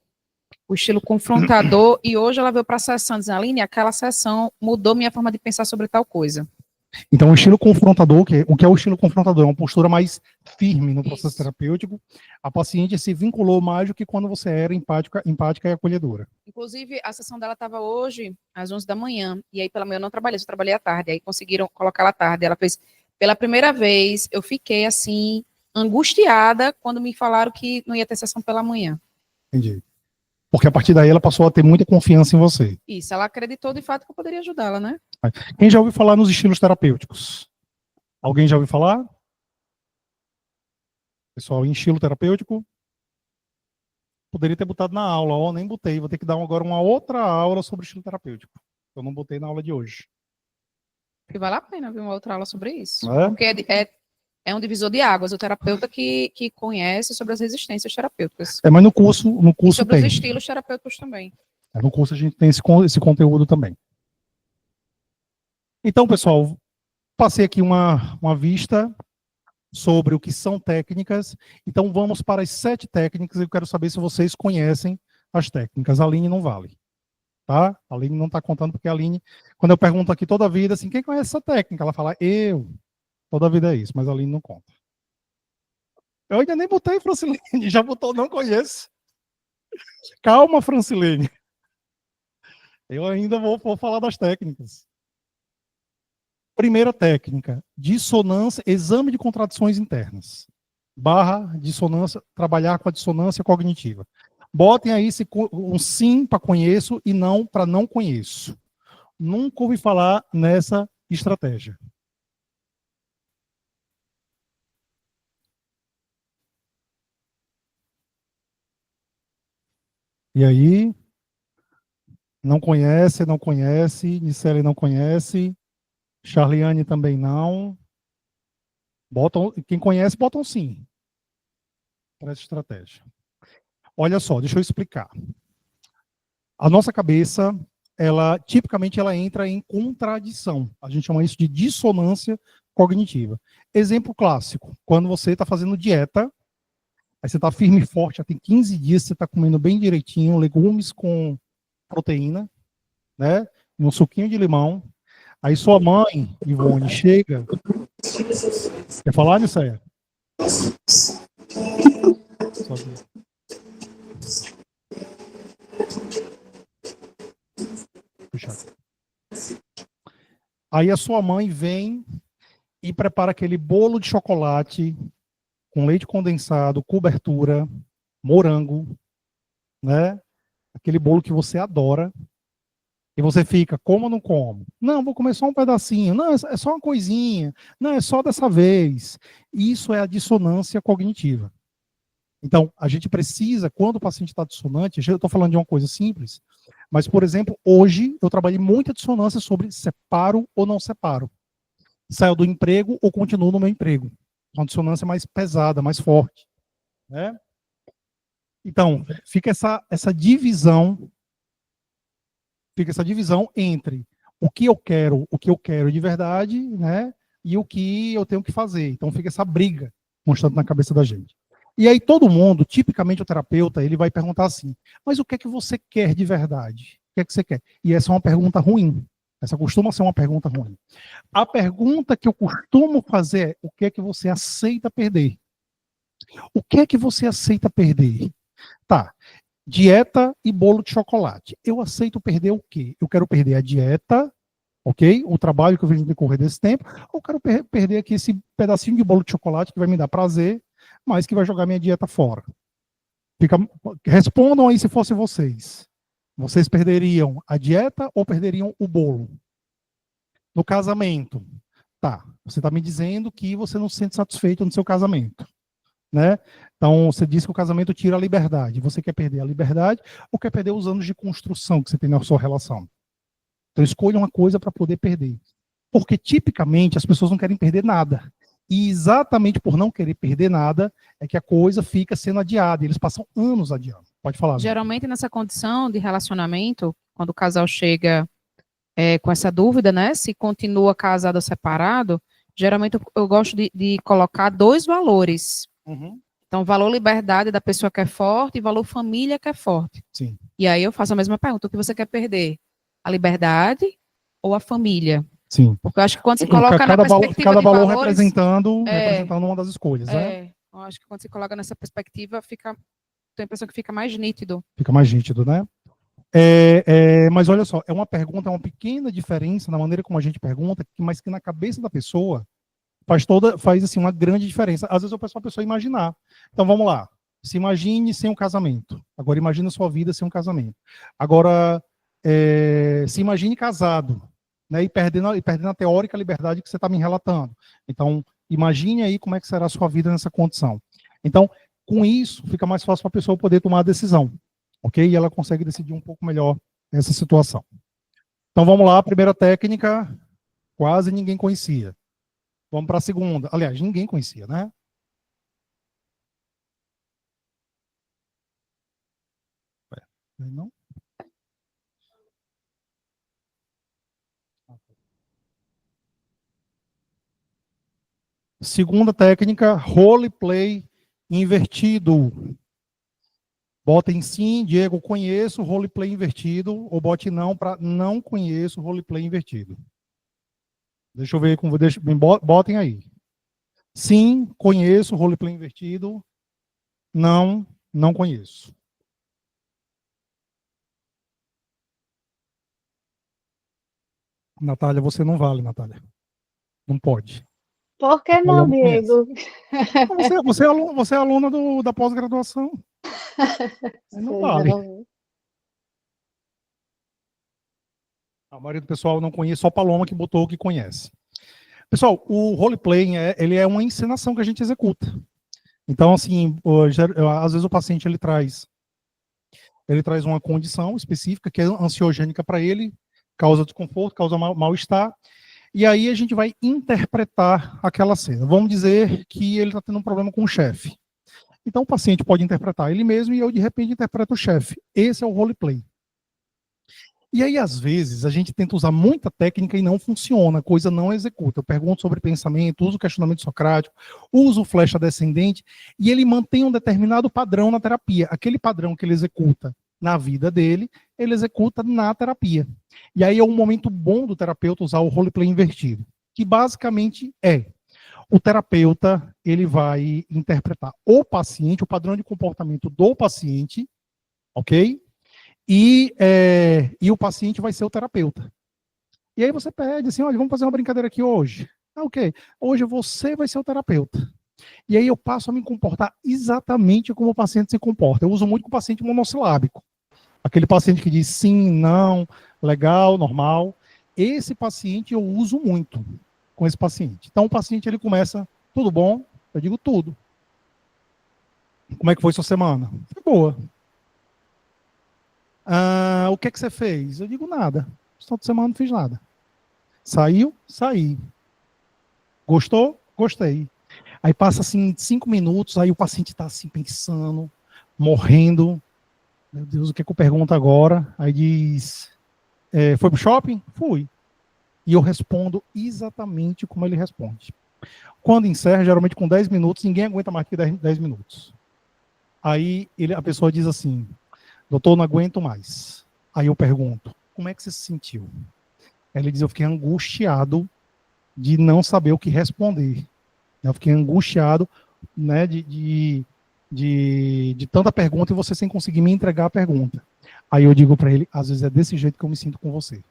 o estilo confrontador, e hoje ela veio para a sessão dizendo, Aline, aquela sessão mudou minha forma de pensar sobre tal coisa. Então, o estilo confrontador, o que é o estilo confrontador? É uma postura mais firme no processo Isso. terapêutico. A paciente se vinculou mais do que quando você era empática e acolhedora. Inclusive, a sessão dela estava hoje às 11 da manhã, e aí pela manhã eu não trabalhei, só trabalhei à tarde, aí conseguiram colocar ela à tarde. Ela fez, pela primeira vez, eu fiquei assim, angustiada quando me falaram que não ia ter sessão pela manhã. Entendi. Porque a partir daí ela passou a ter muita confiança em você. Isso, ela acreditou de fato que eu poderia ajudá-la, né? Quem já ouviu falar nos estilos terapêuticos? Alguém já ouviu falar? Pessoal, em estilo terapêutico? Poderia ter botado na aula, ó, nem botei. Vou ter que dar agora uma outra aula sobre estilo terapêutico. Eu não botei na aula de hoje. Porque vale a pena ver uma outra aula sobre isso. É? Porque é um divisor de águas, o terapeuta que conhece sobre as resistências terapêuticas. Mas no curso E sobre tem. os estilos terapêuticos também. No curso a gente tem esse conteúdo também. Então, pessoal, passei aqui uma vista sobre o que são técnicas. Então, vamos para as 7 técnicas. Eu quero saber se vocês conhecem as técnicas. A Aline não vale. Tá? A Aline não está contando, porque a Aline, quando eu pergunto aqui toda a vida, assim, quem conhece essa técnica? Ela fala, eu. Toda a vida é isso, mas a Aline não conta. Eu ainda nem botei Francilene, já botou, não conheço. Calma, Francilene. Eu ainda vou falar das técnicas. Primeira técnica, dissonância, exame de contradições internas. / dissonância, trabalhar com a dissonância cognitiva. Botem aí um sim para conheço e não para não conheço. Nunca ouvi falar nessa estratégia. E aí? Não conhece, não conhece. Nicele não conhece. Charliane também não. Quem conhece, botam sim para essa estratégia. Olha só, deixa eu explicar. A nossa cabeça, tipicamente ela entra em contradição. A gente chama isso de dissonância cognitiva. Exemplo clássico, quando você está fazendo dieta, aí você está firme e forte, já tem 15 dias, você está comendo bem direitinho, legumes com proteína, né? E um suquinho de limão. Aí sua mãe, Ivone, chega. Quer falar, Nisséia? Puxa. Aí a sua mãe vem e prepara aquele bolo de chocolate com leite condensado, cobertura, morango, né? Aquele bolo que você adora. E você fica, como ou não como? Não, vou comer só um pedacinho. Não, é só uma coisinha. Não, é só dessa vez. Isso é a dissonância cognitiva. Então, a gente precisa, quando o paciente está dissonante, eu estou falando de uma coisa simples, mas, por exemplo, hoje eu trabalhei muita dissonância sobre separo ou não separo. Saio do emprego ou continuo no meu emprego. Uma dissonância mais pesada, mais forte. Né? Então, fica essa divisão. Fica essa divisão entre o que eu quero de verdade, né, e o que eu tenho que fazer. Então fica essa briga constante na cabeça da gente. E aí todo mundo, tipicamente o terapeuta, ele vai perguntar assim, mas o que é que você quer de verdade? O que é que você quer? E essa é uma pergunta ruim. Essa costuma ser uma pergunta ruim. A pergunta que eu costumo fazer é, o que é que você aceita perder? O que é que você aceita perder? Tá. Dieta e bolo de chocolate. Eu aceito perder o quê? Eu quero perder a dieta, ok? O trabalho que eu fiz no decorrer desse tempo, ou quero perder aqui esse pedacinho de bolo de chocolate que vai me dar prazer, mas que vai jogar minha dieta fora. Respondam aí se fossem vocês. Vocês perderiam a dieta ou perderiam o bolo? No casamento, tá. Você está me dizendo que você não se sente satisfeito no seu casamento. Né? Então, você diz que o casamento tira a liberdade. Você quer perder a liberdade ou quer perder os anos de construção que você tem na sua relação? Então, escolha uma coisa para poder perder. Porque, tipicamente, as pessoas não querem perder nada. E exatamente por não querer perder nada, é que a coisa fica sendo adiada. Eles passam anos adiando. Pode falar. Geralmente, nessa condição de relacionamento, quando o casal chega com essa dúvida, né, se continua casado ou separado, geralmente eu gosto de colocar 2 valores. Uhum. Então, valor liberdade da pessoa que é forte e valor família que é forte. Sim. E aí eu faço a mesma pergunta, o que você quer perder? A liberdade ou a família? Sim. Porque eu acho que quando se coloca na perspectiva cada de valor valores, representando uma das escolhas, né? eu acho que quando se coloca nessa perspectiva, tenho a impressão que fica mais nítido. Fica mais nítido, né? Mas olha só, é uma pergunta, é uma pequena diferença na maneira como a gente pergunta, mas que na cabeça da pessoa faz assim, uma grande diferença. Às vezes eu peço para a pessoa imaginar. Então vamos lá. Se imagine sem um casamento. Agora imagine a sua vida sem um casamento. Agora, se imagine casado, né? E perdendo a teórica liberdade que você está me relatando. Então, imagine aí como é que será a sua vida nessa condição. Então, com isso, fica mais fácil para a pessoa poder tomar a decisão. Ok? E ela consegue decidir um pouco melhor essa situação. Então vamos lá, a primeira técnica, quase ninguém conhecia. Vamos para a segunda. Aliás, ninguém conhecia, né? Não? Segunda técnica, roleplay invertido. Bota em sim, Diego, conheço roleplay invertido, ou bote não para não conheço roleplay invertido. Deixa eu ver como botem aí. Sim, conheço roleplay invertido. Não, não conheço. Natália, você não vale, Natália. Não pode. Por que não, Diego? Você é aluna da pós-graduação. Não vale. A maioria do pessoal não conhece, só a Paloma que botou que conhece. Pessoal, o roleplay ele é uma encenação que a gente executa. Então, assim, às vezes o paciente ele traz uma condição específica que é ansiogênica para ele, causa desconforto, causa mal-estar, e aí a gente vai interpretar aquela cena. Vamos dizer que ele está tendo um problema com o chefe. Então o paciente pode interpretar ele mesmo e eu, de repente, interpreto o chefe. Esse é o roleplay. E aí, às vezes, a gente tenta usar muita técnica e não funciona, a coisa não executa. Eu pergunto sobre pensamento, uso o questionamento socrático, uso o flecha descendente, e ele mantém um determinado padrão na terapia. Aquele padrão que ele executa na vida dele, ele executa na terapia. E aí é um momento bom do terapeuta usar o roleplay invertido, que basicamente o terapeuta ele vai interpretar o paciente, o padrão de comportamento do paciente, ok? E o paciente vai ser o terapeuta. E aí você pede assim, olha, vamos fazer uma brincadeira aqui hoje. Ok, hoje você vai ser o terapeuta. E aí eu passo a me comportar exatamente como o paciente se comporta. Eu uso muito com o paciente monossilábico. Aquele paciente que diz sim, não, legal, normal. Esse paciente eu uso muito com esse paciente. Então o paciente ele começa, tudo bom? Eu digo tudo. Como é que foi sua semana? Foi boa. O que é que você fez? Eu digo nada. Essa semana não fiz nada. Saiu? Saí. Gostou? Gostei. Aí passa assim 5 minutos, aí o paciente está assim pensando, morrendo. Meu Deus, o que é que eu pergunto agora? Aí diz, foi pro shopping? Fui. E eu respondo exatamente como ele responde. Quando encerra, geralmente com 10 minutos, ninguém aguenta mais que 10 minutos. Aí a pessoa diz assim, doutor, não aguento mais. Aí eu pergunto, como é que você se sentiu? Ele diz, eu fiquei angustiado de não saber o que responder. Eu fiquei angustiado, né, de tanta pergunta e você sem conseguir me entregar a pergunta. Aí eu digo para ele, às vezes é desse jeito que eu me sinto com você.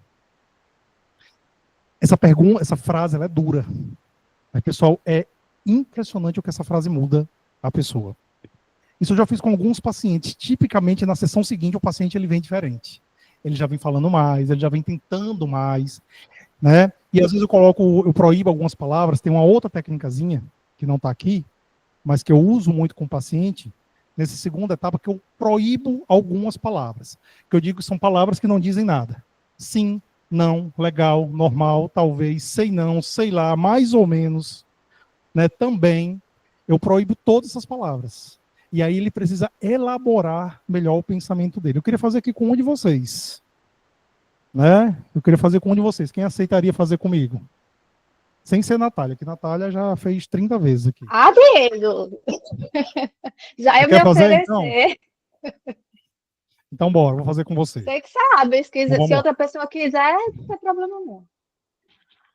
Essa frase, ela é dura. Mas, pessoal, é impressionante o que essa frase muda a pessoa. Isso eu já fiz com alguns pacientes. Tipicamente, na sessão seguinte, o paciente ele vem diferente. Ele já vem falando mais, ele já vem tentando mais, né? E às vezes eu proíbo algumas palavras. Tem uma outra técnicazinha, que não está aqui, mas que eu uso muito com o paciente, nessa segunda etapa, que eu proíbo algumas palavras. Que eu digo que são palavras que não dizem nada. Sim, não, legal, normal, talvez, sei não, sei lá, mais ou menos, né? Também, eu proíbo todas essas palavras. E aí ele precisa elaborar melhor o pensamento dele. Eu queria fazer aqui com um de vocês. Né? Eu queria fazer com um de vocês. Quem aceitaria fazer comigo? Sem ser Natália, que Natália já fez 30 vezes aqui. Ah, Diego! Já eu me oferecer. Então? Então, bora, vou fazer com você. Você que sabe. Então, Se outra pessoa quiser, não tem problema não.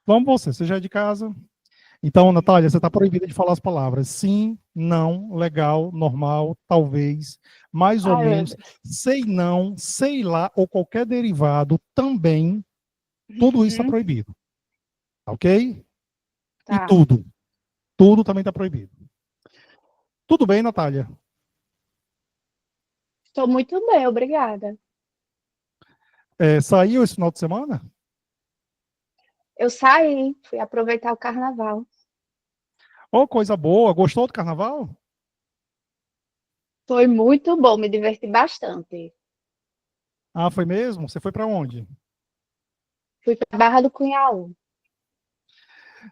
Vamos você já é de casa. Então, Natália, você está proibida de falar as palavras sim, não, legal, normal, talvez, mais ou Ai, meu menos, Deus. sei não, sei lá, ou qualquer derivado também, tudo isso está proibido. Ok? E Tá. tudo também está proibido. Tudo bem, Natália? Estou muito bem, obrigada. Saiu esse final de semana? Eu saí, fui aproveitar o carnaval. Oh, coisa boa. Gostou do carnaval? Foi muito bom, me diverti bastante. Ah, foi mesmo? Você foi para onde? Fui para Barra do Cunhaú.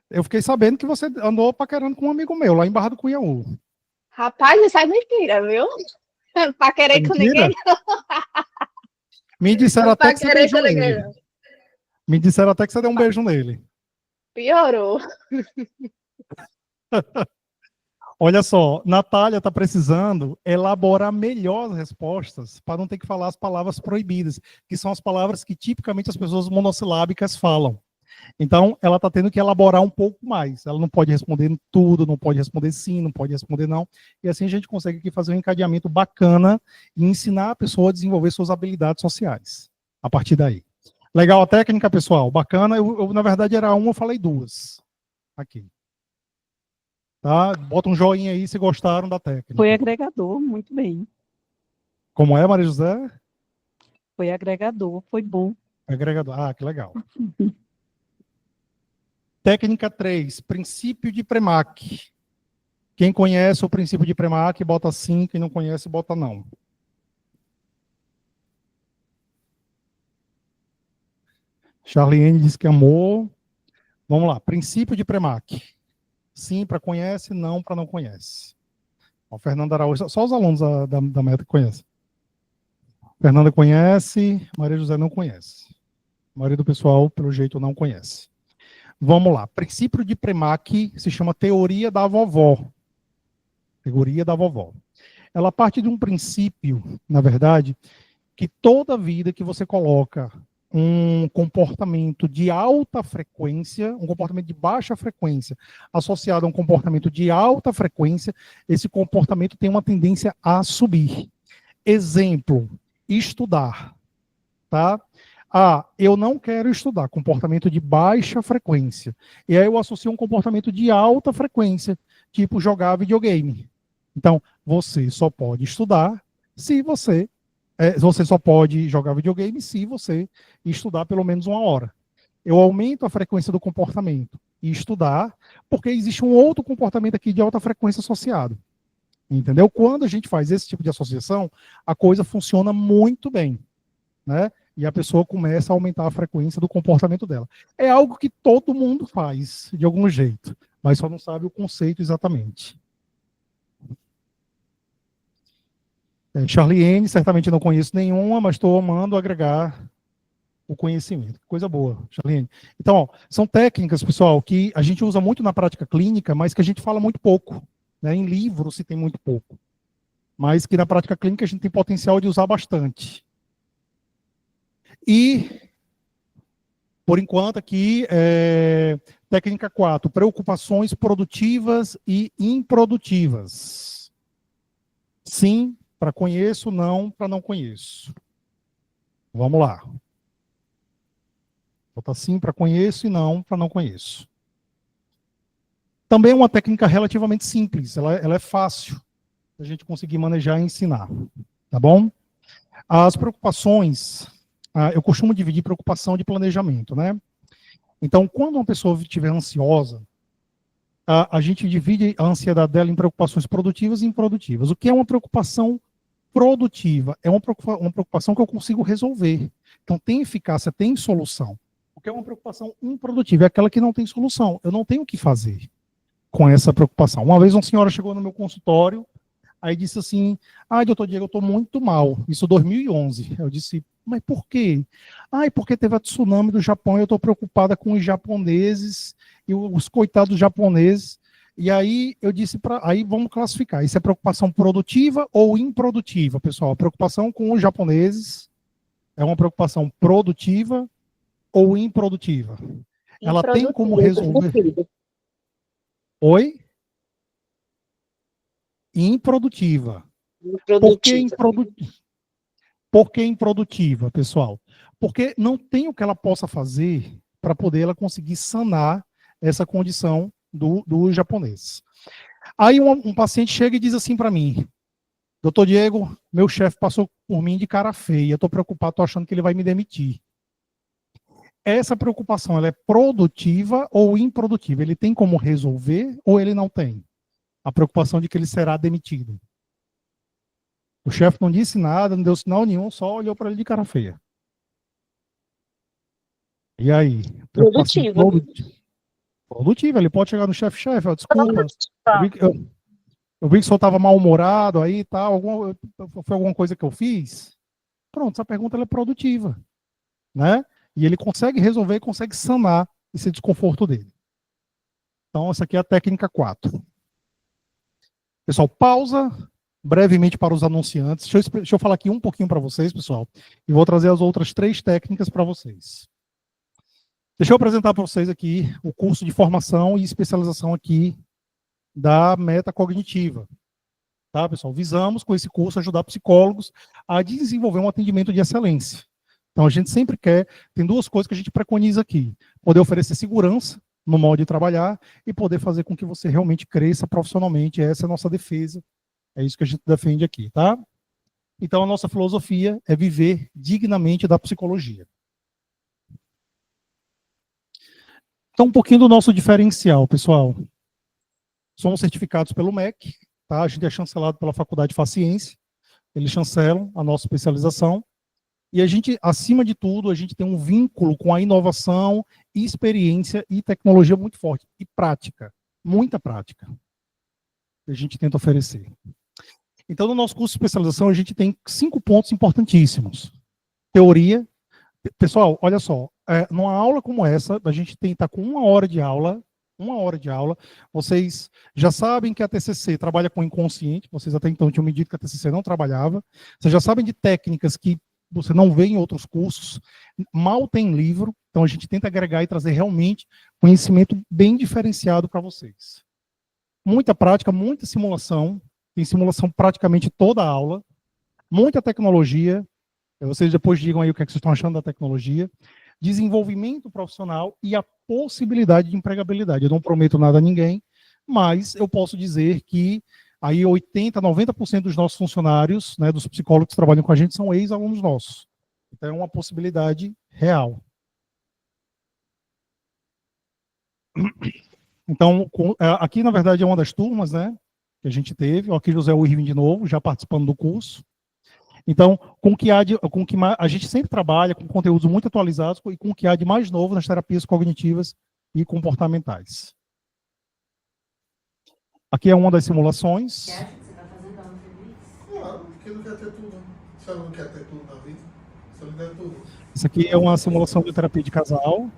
Eu fiquei sabendo que você andou paquerando com um amigo meu, lá em Barra do Cunhaú. Rapaz, isso é mentira, viu? Pra É querer com ninguém, mentira? Me disseram não. até Pra que você querer com beijou ninguém, ele. não. Me disseram até que você deu um beijo nele. Piorou. Olha só, Natália está precisando elaborar melhor as respostas para não ter que falar as palavras proibidas, que são as palavras que tipicamente as pessoas monossilábicas falam. Então, ela está tendo que elaborar um pouco mais. Ela não pode responder tudo, não pode responder sim, não pode responder não. E assim a gente consegue aqui fazer um encadeamento bacana e ensinar a pessoa a desenvolver suas habilidades sociais. A partir daí. Legal a técnica, pessoal? Bacana. Na verdade, era uma, eu falei duas. Aqui. Tá? Bota um joinha aí se gostaram da técnica. Foi agregador, muito bem. Como é, Maria José? Foi agregador, foi bom. Agregador. Ah, que legal. Técnica 3, princípio de Premack. Quem conhece o princípio de Premack, bota sim. Quem não conhece, bota não. Charliane disse que amou. Vamos lá. Princípio de Premack. Sim para conhece, não para não conhece. O Fernando Araújo, só os alunos da meta que conhecem. Fernanda conhece, Maria José não conhece. A maioria do pessoal, pelo jeito, não conhece. Vamos lá. Princípio de Premack se chama teoria da vovó. Teoria da vovó. Ela parte de um princípio, na verdade, que toda vida que você coloca um comportamento de alta frequência, um comportamento de baixa frequência, associado a um comportamento de alta frequência, esse comportamento tem uma tendência a subir. Exemplo, estudar. Tá? Ah, eu não quero estudar, comportamento de baixa frequência. E aí eu associo um comportamento de alta frequência, tipo jogar videogame. Então, você só pode estudar se você só pode jogar videogame se você estudar pelo menos 1 hora. Eu aumento a frequência do comportamento e estudar, porque existe um outro comportamento aqui de alta frequência associado. Entendeu? Quando a gente faz esse tipo de associação, a coisa funciona muito bem, né? E a pessoa começa a aumentar a frequência do comportamento dela. É algo que todo mundo faz, de algum jeito, mas só não sabe o conceito exatamente. Charliane, certamente não conheço nenhuma, mas estou amando agregar o conhecimento. Coisa boa, Charliane. Então, ó, são técnicas, pessoal, que a gente usa muito na prática clínica, mas que a gente fala muito pouco. Né? Em livro se tem muito pouco. Mas que na prática clínica a gente tem potencial de usar bastante. E, por enquanto, aqui, técnica 4, preocupações produtivas e improdutivas. Sim, para conheço, não, para não conheço. Vamos lá. Bota sim para conheço e não para não conheço. Também é uma técnica relativamente simples, ela é fácil a gente conseguir manejar e ensinar. Tá bom? As preocupações, eu costumo dividir preocupação de planejamento, né? Então, quando uma pessoa estiver ansiosa, a gente divide a ansiedade dela em preocupações produtivas e improdutivas. O que é uma preocupação produtiva? É uma preocupação que eu consigo resolver. Então, tem eficácia, tem solução. O que é uma preocupação improdutiva? É aquela que não tem solução. Eu não tenho o que fazer com essa preocupação. Uma vez uma senhora chegou no meu consultório, aí disse assim, doutor Diego, eu estou muito mal. Isso em 2011. Eu disse, mas por quê? Porque teve a tsunami do Japão e eu estou preocupada com os japoneses e os coitados japoneses. E aí eu disse, aí vamos classificar, isso é preocupação produtiva ou improdutiva, pessoal? A preocupação com os japoneses é uma preocupação produtiva ou improdutiva? ela tem como Improdutivo. resolver. Oi? Improdutiva. Por que improdutiva? Por que improdutiva, pessoal? Porque não tem o que ela possa fazer para poder ela conseguir sanar essa condição do japonês. Aí um paciente chega e diz assim para mim: doutor Diego, meu chefe passou por mim de cara feia, estou preocupado, estou achando que ele vai me demitir. Essa preocupação, ela é produtiva ou improdutiva? Ele tem como resolver ou ele não tem? A preocupação de que ele será demitido. O chefe não disse nada, não deu sinal nenhum, só olhou para ele de cara feia. E aí? Produtivo. Produtiva. Ele pode chegar no chefe, ó, desculpa, eu vi que o senhor estava mal-humorado aí e tal, foi alguma coisa que eu fiz? Pronto, essa pergunta ela é produtiva, né? E ele consegue resolver, consegue sanar esse desconforto dele. Então, essa aqui é a técnica 4. Pessoal, pausa brevemente para os anunciantes. Deixa eu falar aqui um pouquinho para vocês, pessoal, e vou trazer as outras 3 técnicas para vocês. Deixa eu apresentar para vocês aqui o curso de formação e especialização aqui da Metacognitiva. Tá, pessoal? Visamos, com esse curso, ajudar psicólogos a desenvolver um atendimento de excelência. Então, a gente sempre tem 2 coisas que a gente preconiza aqui: poder oferecer segurança no modo de trabalhar e poder fazer com que você realmente cresça profissionalmente. Essa é a nossa defesa, é isso que a gente defende aqui, tá? Então, a nossa filosofia é viver dignamente da psicologia. Então, um pouquinho do nosso diferencial, pessoal. Somos certificados pelo MEC, tá? A gente é chancelado pela Faculdade de Faciência, eles chancelam a nossa especialização. E a gente, acima de tudo, a gente tem um vínculo com a inovação, experiência e tecnologia muito forte. E prática, muita prática, que a gente tenta oferecer. Então, no nosso curso de especialização, a gente tem 5 pontos importantíssimos. Teoria. Pessoal, olha só, numa aula como essa, a gente está com 1 hora de aula, vocês já sabem que a TCC trabalha com o inconsciente, vocês até então tinham me dito que a TCC não trabalhava, vocês já sabem de técnicas que você não vê em outros cursos, mal tem livro, então a gente tenta agregar e trazer realmente conhecimento bem diferenciado para vocês. Muita prática, muita simulação, tem simulação praticamente toda a aula, muita tecnologia, vocês depois digam aí o que, é que vocês estão achando da tecnologia, desenvolvimento profissional e a possibilidade de empregabilidade. Eu não prometo nada a ninguém, mas eu posso dizer que aí 80%, 90% dos nossos funcionários, né, dos psicólogos que trabalham com a gente, são ex-alunos nossos. Então é uma possibilidade real. Então, aqui, na verdade, é uma das turmas, né, que a gente teve. Ó, aqui José Irving de novo, já participando do curso. Então, a gente sempre trabalha com conteúdos muito atualizados e com o que há de mais novo nas terapias cognitivas e comportamentais. Aqui é uma das simulações. Você acha que você está fazendo algo feliz? Claro, porque não quer ter tudo. Se ela não quer ter tudo na vida, se ela não quer tudo. Isso aqui é uma simulação de terapia de casal,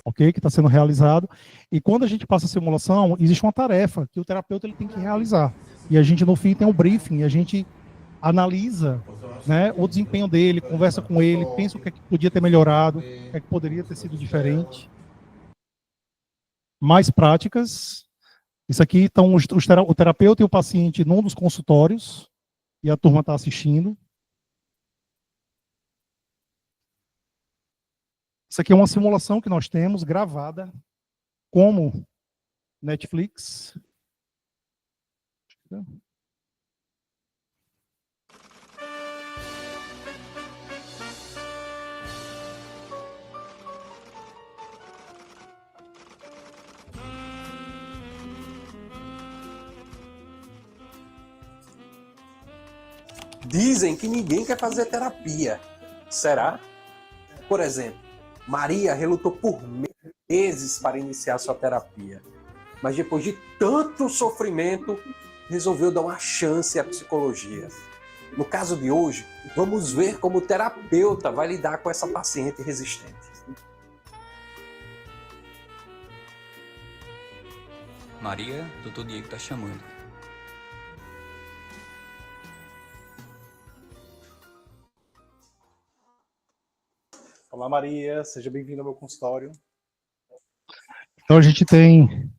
ok? Que está sendo realizado. E quando a gente passa a simulação, existe uma tarefa que o terapeuta ele tem que realizar. E a gente, no fim, tem um briefing, e a gente analisa, né, o desempenho dele, conversa com ele, pensa o que é que podia ter melhorado, o que é que poderia ter sido diferente. Mais práticas. Isso aqui estão o terapeuta e o paciente num dos consultórios, e a turma está assistindo. Isso aqui é uma simulação que nós temos, gravada, como Netflix. Dizem que ninguém quer fazer terapia. Será? Por exemplo, Maria relutou por meses para iniciar sua terapia. Mas depois de tanto sofrimento, resolveu dar uma chance à psicologia. No caso de hoje, vamos ver como o terapeuta vai lidar com essa paciente resistente. Maria, doutor Diego está chamando. Olá, Maria. Seja bem-vinda ao meu consultório. Então, a gente tem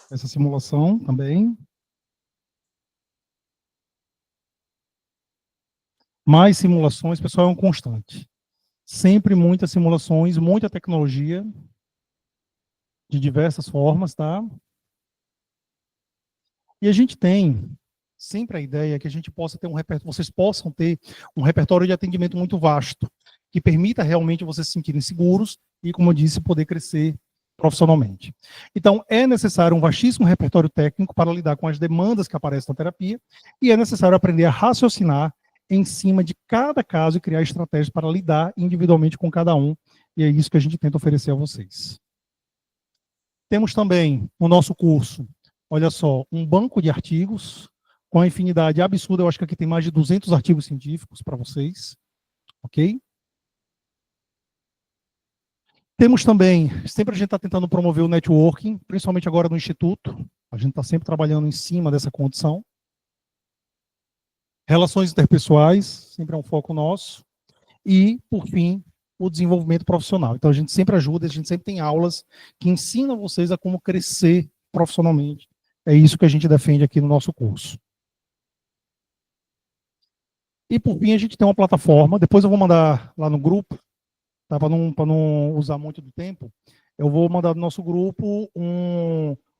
essa simulação também. Mais simulações, pessoal, é um constante. Sempre muitas simulações, muita tecnologia, de diversas formas, tá? E a gente tem sempre a ideia que a gente possa ter um repertório, vocês possam ter um repertório de atendimento muito vasto, que permita realmente vocês se sentirem seguros e, como eu disse, poder crescer profissionalmente. Então, é necessário um vastíssimo repertório técnico para lidar com as demandas que aparecem na terapia, e é necessário aprender a raciocinar em cima de cada caso e criar estratégias para lidar individualmente com cada um, e é isso que a gente tenta oferecer a vocês. Temos também o nosso curso, olha só, um banco de artigos com a infinidade absurda, eu acho que aqui tem mais de 200 artigos científicos para vocês, ok? Temos também, sempre a gente está tentando promover o networking, principalmente agora no Instituto, a gente está sempre trabalhando em cima dessa condição. Relações interpessoais, sempre é um foco nosso. E, por fim, o desenvolvimento profissional. Então, a gente sempre ajuda, a gente sempre tem aulas que ensinam vocês a como crescer profissionalmente. É isso que a gente defende aqui no nosso curso. E, por fim, a gente tem uma plataforma, depois eu vou mandar lá no grupo, tá, para não usar muito do tempo, eu vou mandar no nosso grupo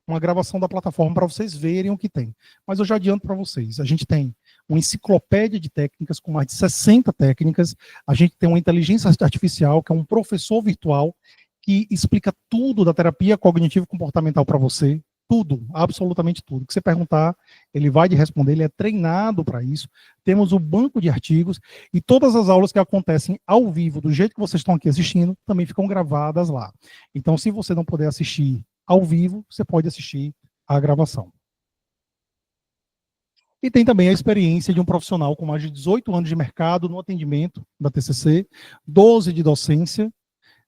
uma gravação da plataforma para vocês verem o que tem. Mas eu já adianto para vocês, a gente tem uma enciclopédia de técnicas com mais de 60 técnicas, a gente tem uma inteligência artificial, que é um professor virtual, que explica tudo da terapia cognitivo-comportamental para você, tudo, absolutamente tudo. O que você perguntar, ele vai te responder, ele é treinado para isso. Temos o banco de artigos e todas as aulas que acontecem ao vivo, do jeito que vocês estão aqui assistindo, também ficam gravadas lá. Então, se você não puder assistir ao vivo, você pode assistir a gravação. E tem também a experiência de um profissional com mais de 18 anos de mercado no atendimento da TCC, 12 de docência,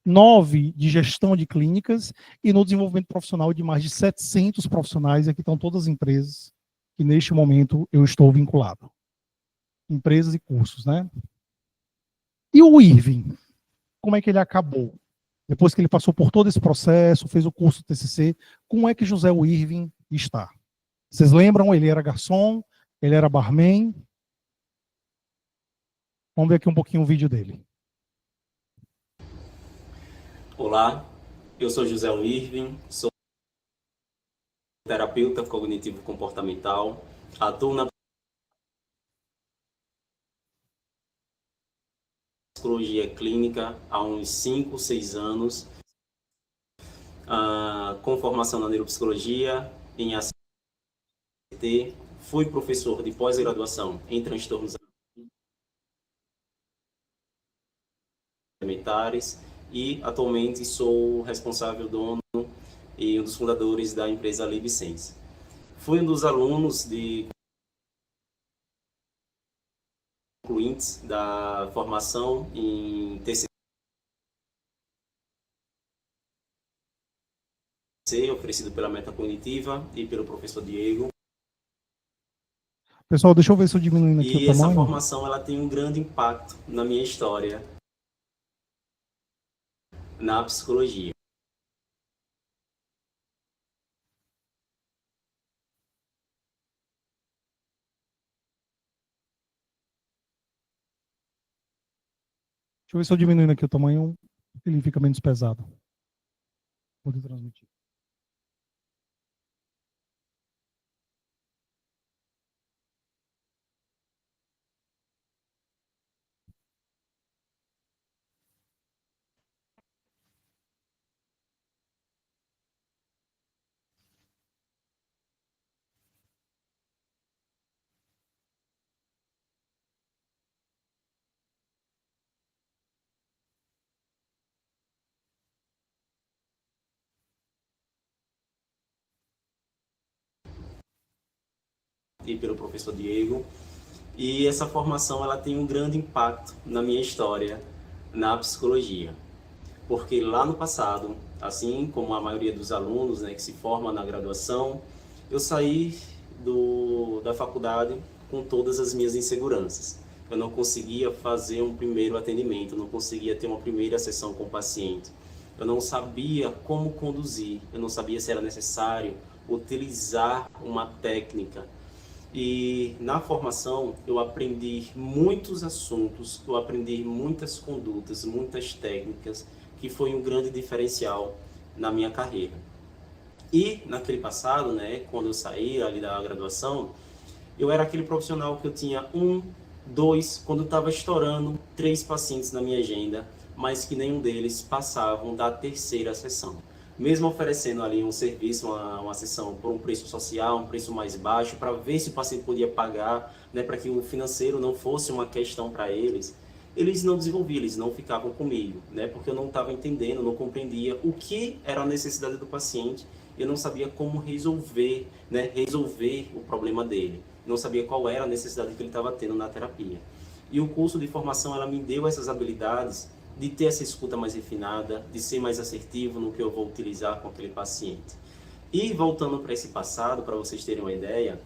9 de gestão de clínicas e no desenvolvimento profissional de mais de 700 profissionais. Aqui estão todas as empresas que neste momento eu estou vinculado. Empresas e cursos, né? E o Irving, como é que ele acabou? Depois que ele passou por todo esse processo, fez o curso TCC, como é que José Irving está? Vocês lembram? Ele era garçom, ele era barman. Vamos ver aqui um pouquinho o vídeo dele. Olá, eu sou José Irving, sou terapeuta cognitivo-comportamental, atuo na psicologia clínica há uns 5, 6 anos, com formação na neuropsicologia, em ACT, fui professor de pós-graduação em transtornos alimentares e atualmente sou responsável, dono e um dos fundadores da empresa LibSense. Fui um dos alunos concluintes da formação em TCC oferecido pela Metacognitiva e pelo professor Diego. Pessoal, deixa eu ver se eu diminuindo aqui o tamanho. E essa formação ela tem um grande impacto na minha história na psicologia. Deixa eu ver se eu diminuindo aqui o tamanho, ele fica menos pesado. Vou transmitir. E pelo professor Diego. E essa formação ela tem um grande impacto na minha história na psicologia. Porque lá no passado, assim como a maioria dos alunos, né, que se forma na graduação, eu saí da faculdade com todas as minhas inseguranças. Eu não conseguia fazer um primeiro atendimento, não conseguia ter uma primeira sessão com o paciente. eu não sabia como conduzir, eu não sabia se era necessário utilizar uma técnica. E na formação eu aprendi muitos assuntos, eu aprendi muitas condutas, muitas técnicas, que foi um grande diferencial na minha carreira. E naquele passado, né, quando eu saí ali da graduação, eu era aquele profissional que eu tinha 1, 2, quando estava estourando 3 pacientes na minha agenda, mas que nenhum deles passavam da 3ª sessão. Mesmo oferecendo ali um serviço, uma sessão por um preço social, um preço mais baixo, para ver se o paciente podia pagar, né, para que o financeiro não fosse uma questão para eles, eles não desenvolviam, eles não ficavam comigo, né, porque eu não estava entendendo, não compreendia o que era a necessidade do paciente, eu não sabia como resolver, né, resolver o problema dele, não sabia qual era a necessidade que ele estava tendo na terapia. E o curso de formação, ela me deu essas habilidades de ter essa escuta mais refinada, de ser mais assertivo no que eu vou utilizar com aquele paciente. E voltando para esse passado, para vocês terem uma ideia,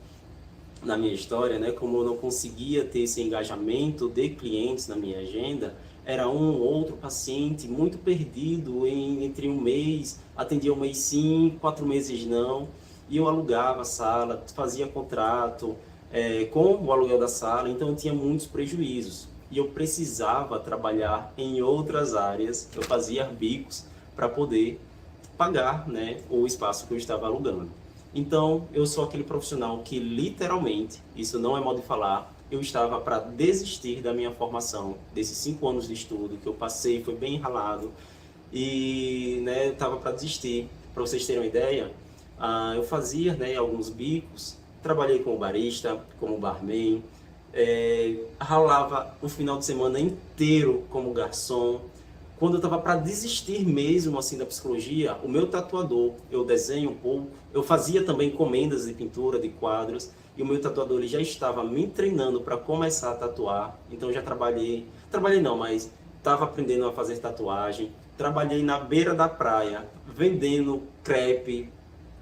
na minha história, né, como eu não conseguia ter esse engajamento de clientes na minha agenda, era um ou outro paciente muito perdido entre um mês, atendia um mês sim, 4 meses não, e eu alugava a sala, fazia contrato com o aluguel da sala, então eu tinha muitos prejuízos. E eu precisava trabalhar em outras áreas, eu fazia bicos para poder pagar, né, o espaço que eu estava alugando. Então, eu sou aquele profissional que literalmente, isso não é modo de falar, eu estava para desistir da minha formação, desses 5 anos de estudo que eu passei, foi bem ralado, e né, eu estava para desistir. Para vocês terem uma ideia, eu fazia, né, alguns bicos, trabalhei como barista, como barman, ralava o final de semana inteiro como garçom. Quando eu estava para desistir mesmo assim da psicologia, o meu tatuador, eu desenho um pouco, eu fazia também encomendas de pintura, de quadros, e o meu tatuador ele já estava me treinando para começar a tatuar. Então eu já trabalhei não, mas estava aprendendo a fazer tatuagem. Trabalhei na beira da praia, vendendo crepe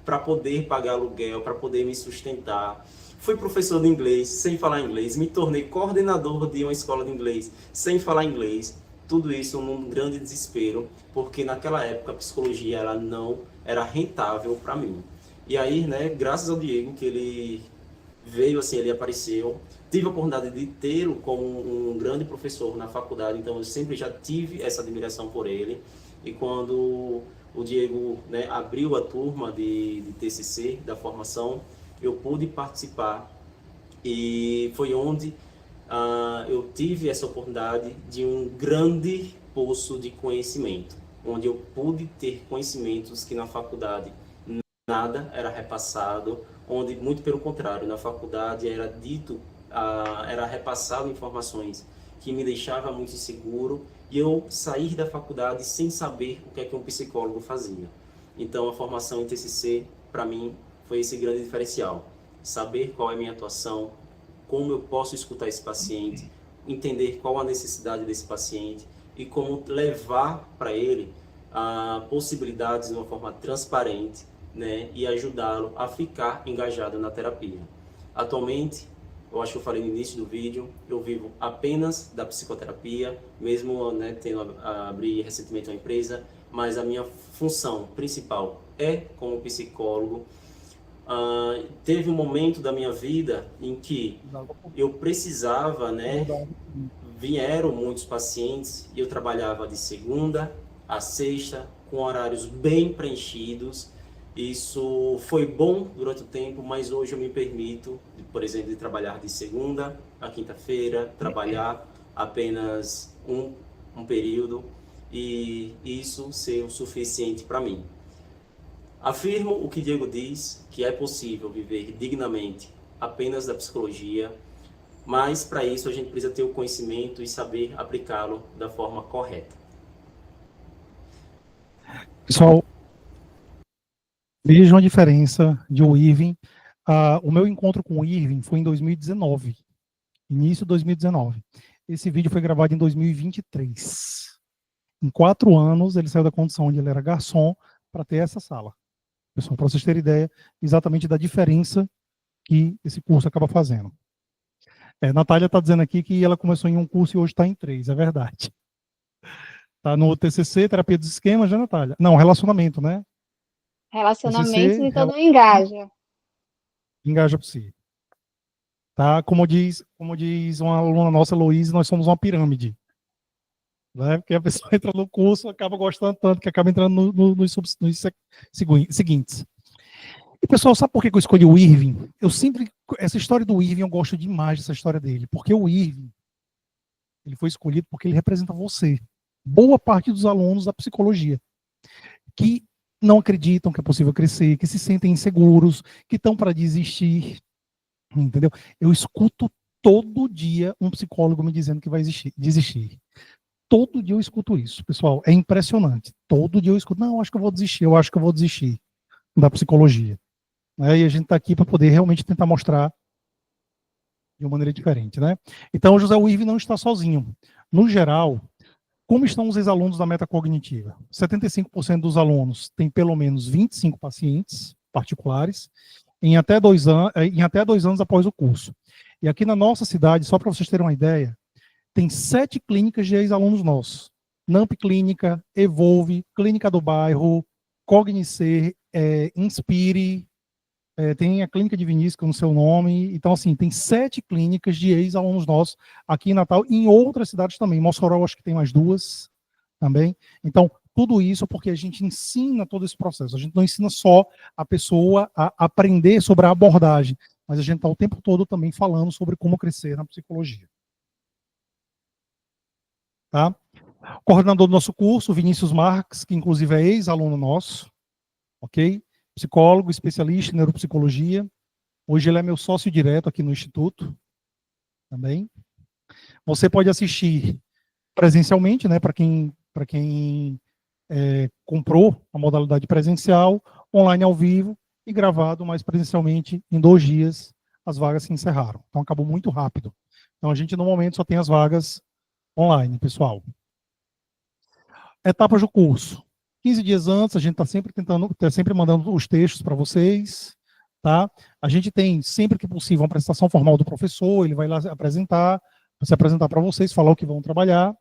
para poder pagar aluguel, para poder me sustentar. Fui professor de inglês sem falar inglês, me tornei coordenador de uma escola de inglês sem falar inglês. Tudo isso num grande desespero, porque naquela época a psicologia ela não era rentável para mim. E aí, né, graças ao Diego, que ele veio assim, ele apareceu, tive a oportunidade de tê-lo como um grande professor na faculdade, então eu sempre já tive essa admiração por ele. E quando o Diego, né, abriu a turma de TCC, da formação, eu pude participar e foi onde eu tive essa oportunidade de um grande poço de conhecimento, onde eu pude ter conhecimentos que na faculdade nada era repassado, onde muito pelo contrário, na faculdade era dito, era repassado informações que me deixava muito inseguro e eu sair da faculdade sem saber o que é que um psicólogo fazia. Então a formação em TCC para mim foi esse grande diferencial, saber qual é a minha atuação, como eu posso escutar esse paciente, entender qual a necessidade desse paciente e como levar para ele possibilidades de uma forma transparente, né, e ajudá-lo a ficar engajado na terapia. Atualmente, eu acho que eu falei no início do vídeo, eu vivo apenas da psicoterapia, mesmo, né, tendo abri recentemente uma empresa, mas a minha função principal é como psicólogo. Teve um momento da minha vida em que eu precisava, né, vieram muitos pacientes e eu trabalhava de segunda a sexta, com horários bem preenchidos. Isso foi bom durante o tempo, mas hoje eu me permito, por exemplo, de trabalhar de segunda a quinta-feira, trabalhar apenas um período e isso ser o suficiente para mim. Afirmo o que Diego diz, que é possível viver dignamente apenas da psicologia, mas para isso a gente precisa ter o conhecimento e saber aplicá-lo da forma correta. Pessoal, vejam a diferença de o Irving. O meu encontro com o Irving foi em 2019, início de 2019. Esse vídeo foi gravado em 2023. Em 4 anos, ele saiu da condição onde ele era garçom para ter essa sala. Pessoal, para vocês terem ideia exatamente da diferença que esse curso acaba fazendo. Natália está dizendo aqui que ela começou em um curso e hoje está em 3, é verdade. Tá no TCC, terapia dos esquemas, né, Natália? Não, relacionamento, né? Relacionamentos, TCC, então não engaja. engaja psi. Tá? Como diz uma aluna nossa, Heloísa, nós somos uma pirâmide. Né? Porque a pessoa entra no curso, acaba gostando tanto que acaba entrando nos seguintes. E, pessoal, sabe por que eu escolhi o Irving? Essa história do Irving, eu gosto demais dessa história dele, porque o Irving, ele foi escolhido porque ele representa você. Boa parte dos alunos da psicologia, que não acreditam que é possível crescer, que se sentem inseguros, que estão para desistir, entendeu? Eu escuto todo dia um psicólogo me dizendo que vai desistir. Todo dia eu escuto isso, pessoal, é impressionante. Todo dia eu escuto, não, acho que eu vou desistir da psicologia. E a gente está aqui para poder realmente tentar mostrar de uma maneira diferente, né? Então, o José Irving não está sozinho. No geral, como estão os ex-alunos da metacognitiva? 75% dos alunos têm pelo menos 25 pacientes particulares em até 2 anos após o curso. E aqui na nossa cidade, só para vocês terem uma ideia, tem 7 clínicas de ex-alunos nossos. NAMP Clínica, Evolve, Clínica do Bairro, Cognicer, Inspire, tem a Clínica de Vinícius, que é no seu nome. Então, assim, tem 7 clínicas de ex-alunos nossos aqui em Natal e em outras cidades também. Mossoró, acho que tem mais 2 também. Então, tudo isso porque a gente ensina todo esse processo. A gente não ensina só a pessoa a aprender sobre a abordagem, mas a gente está o tempo todo também falando sobre como crescer na psicologia. Tá? Coordenador do nosso curso, Vinícius Marques, que inclusive é ex-aluno nosso, ok? Psicólogo, especialista em neuropsicologia. Hoje ele é meu sócio direto aqui no Instituto, também. Você pode assistir presencialmente, né, para quem comprou a modalidade presencial, online ao vivo e gravado, mas presencialmente em 2 dias as vagas se encerraram. Então acabou muito rápido. Então a gente no momento só tem as vagas online, pessoal. Etapas do curso. 15 dias antes, a gente está sempre mandando os textos para vocês, tá? A gente tem, sempre que possível, uma apresentação formal do professor, ele vai lá se apresentar para vocês, falar o que vão trabalhar.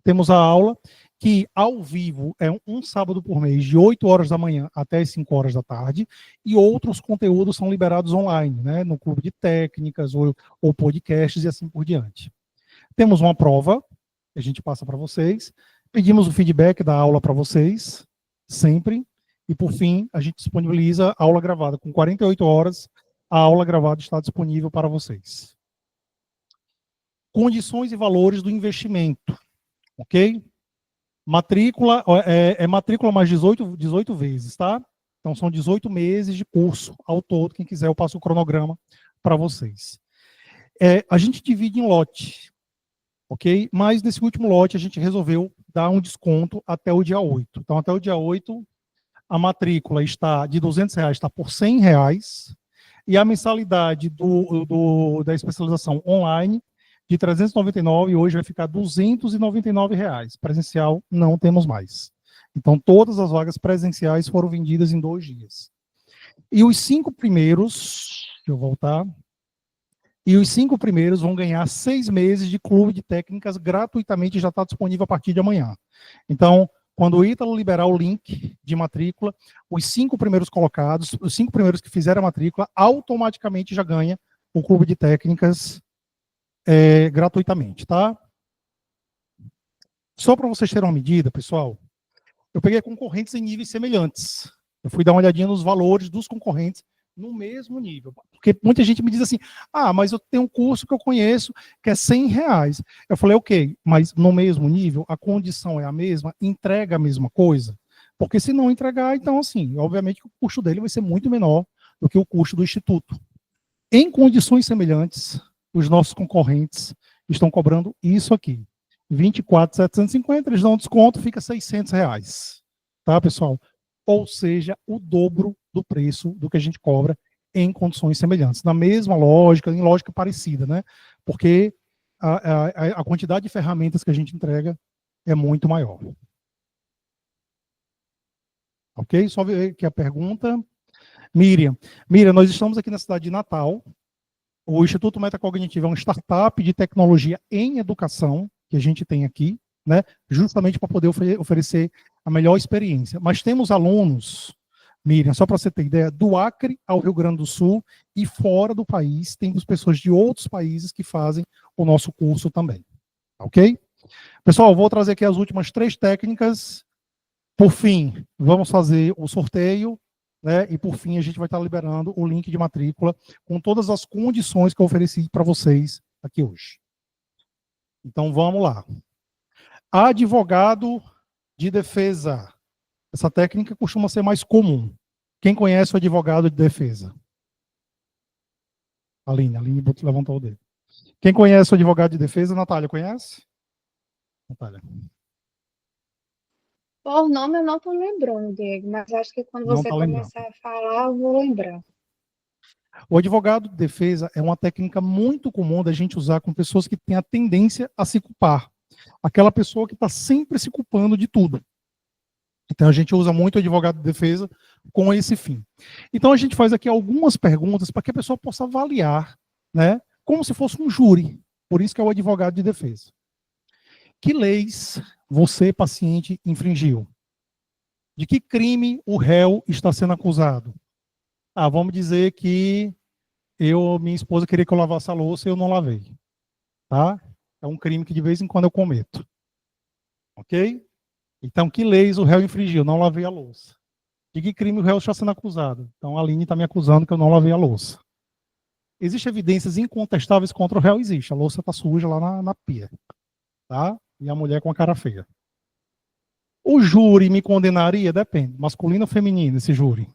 Temos a aula, que ao vivo é um sábado por mês, de 8 horas da manhã até as 5 horas da tarde, e outros conteúdos são liberados online, né? No clube de técnicas ou podcasts e assim por diante. Temos uma prova, que a gente passa para vocês, pedimos o feedback da aula para vocês, sempre, e por fim, a gente disponibiliza a aula gravada. Com 48 horas, a aula gravada está disponível para vocês. Condições e valores do investimento, ok? Matrícula, matrícula mais 18 vezes, tá? Então, são 18 meses de curso ao todo. Quem quiser, eu passo o cronograma para vocês. A gente divide em lote, ok? Mas nesse último lote, a gente resolveu dar um desconto até o dia 8. Então, até o dia 8, a matrícula está de R$200, está por R$100, e a mensalidade da especialização online de R$399, hoje vai ficar R$299. Presencial, não temos mais. Então, todas as vagas presenciais foram vendidas em 2 dias. E os 5 primeiros, deixa eu voltar, e os 5 primeiros vão ganhar 6 meses de clube de técnicas gratuitamente, já está disponível a partir de amanhã. Então, quando o Ítalo liberar o link de matrícula, os 5 primeiros colocados, os 5 primeiros que fizeram a matrícula, automaticamente já ganha o clube de técnicas gratuitamente, tá? Só para vocês terem uma medida, pessoal, eu peguei concorrentes em níveis semelhantes. Eu fui dar uma olhadinha nos valores dos concorrentes no mesmo nível. Porque muita gente me diz assim, mas eu tenho um curso que eu conheço que é R$100. Eu falei, ok, mas no mesmo nível, a condição é a mesma, entrega a mesma coisa? Porque se não entregar, então assim, obviamente o custo dele vai ser muito menor do que o custo do Instituto. Em condições semelhantes, os nossos concorrentes estão cobrando isso aqui. R$24.750, eles dão um desconto, fica R$600. Tá, pessoal? Ou seja, o dobro do preço do que a gente cobra em condições semelhantes. Na mesma lógica, em lógica parecida, né? Porque a quantidade de ferramentas que a gente entrega é muito maior. Ok? Só ver aqui a pergunta. Miriam, nós estamos aqui na cidade de Natal. O Instituto Metacognitivo é uma startup de tecnologia em educação que a gente tem aqui, né? Justamente para poder oferecer a melhor experiência. Mas temos alunos, Miriam, só para você ter ideia, do Acre ao Rio Grande do Sul e fora do país, temos pessoas de outros países que fazem o nosso curso também. Ok? Pessoal, vou trazer aqui as últimas 3 técnicas. Por fim, vamos fazer o sorteio, né? E por fim, a gente vai estar liberando o link de matrícula com todas as condições que eu ofereci para vocês aqui hoje. Então, vamos lá. Advogado de defesa. Essa técnica costuma ser mais comum. Quem conhece o advogado de defesa? Aline levantou o dedo. Quem conhece o advogado de defesa? Natália, conhece? Natália. Por nome eu não estou lembrando, Diego, mas acho que quando Não você tá lembrando. começar a falar, eu vou lembrar. O advogado de defesa é uma técnica muito comum da gente usar com pessoas que têm a tendência a se culpar. Aquela pessoa que está sempre se culpando de tudo. Então a gente usa muito o advogado de defesa com esse fim. Então a gente faz aqui algumas perguntas para que a pessoa possa avaliar, né, como se fosse um júri. Por isso que é o advogado de defesa. Que leis você, paciente, infringiu? De que crime o réu está sendo acusado? Vamos dizer que minha esposa queria que eu lavasse a louça e eu não lavei. Tá? É um crime que de vez em quando eu cometo. Ok? Então, que leis o réu infringiu? Não lavei a louça. De que crime o réu está sendo acusado? Então, a Aline está me acusando que eu não lavei a louça. Existem evidências incontestáveis contra o réu? Existe. A louça está suja lá na pia. Tá? E a mulher com a cara feia. O júri me condenaria? Depende. Masculino ou feminino, esse júri?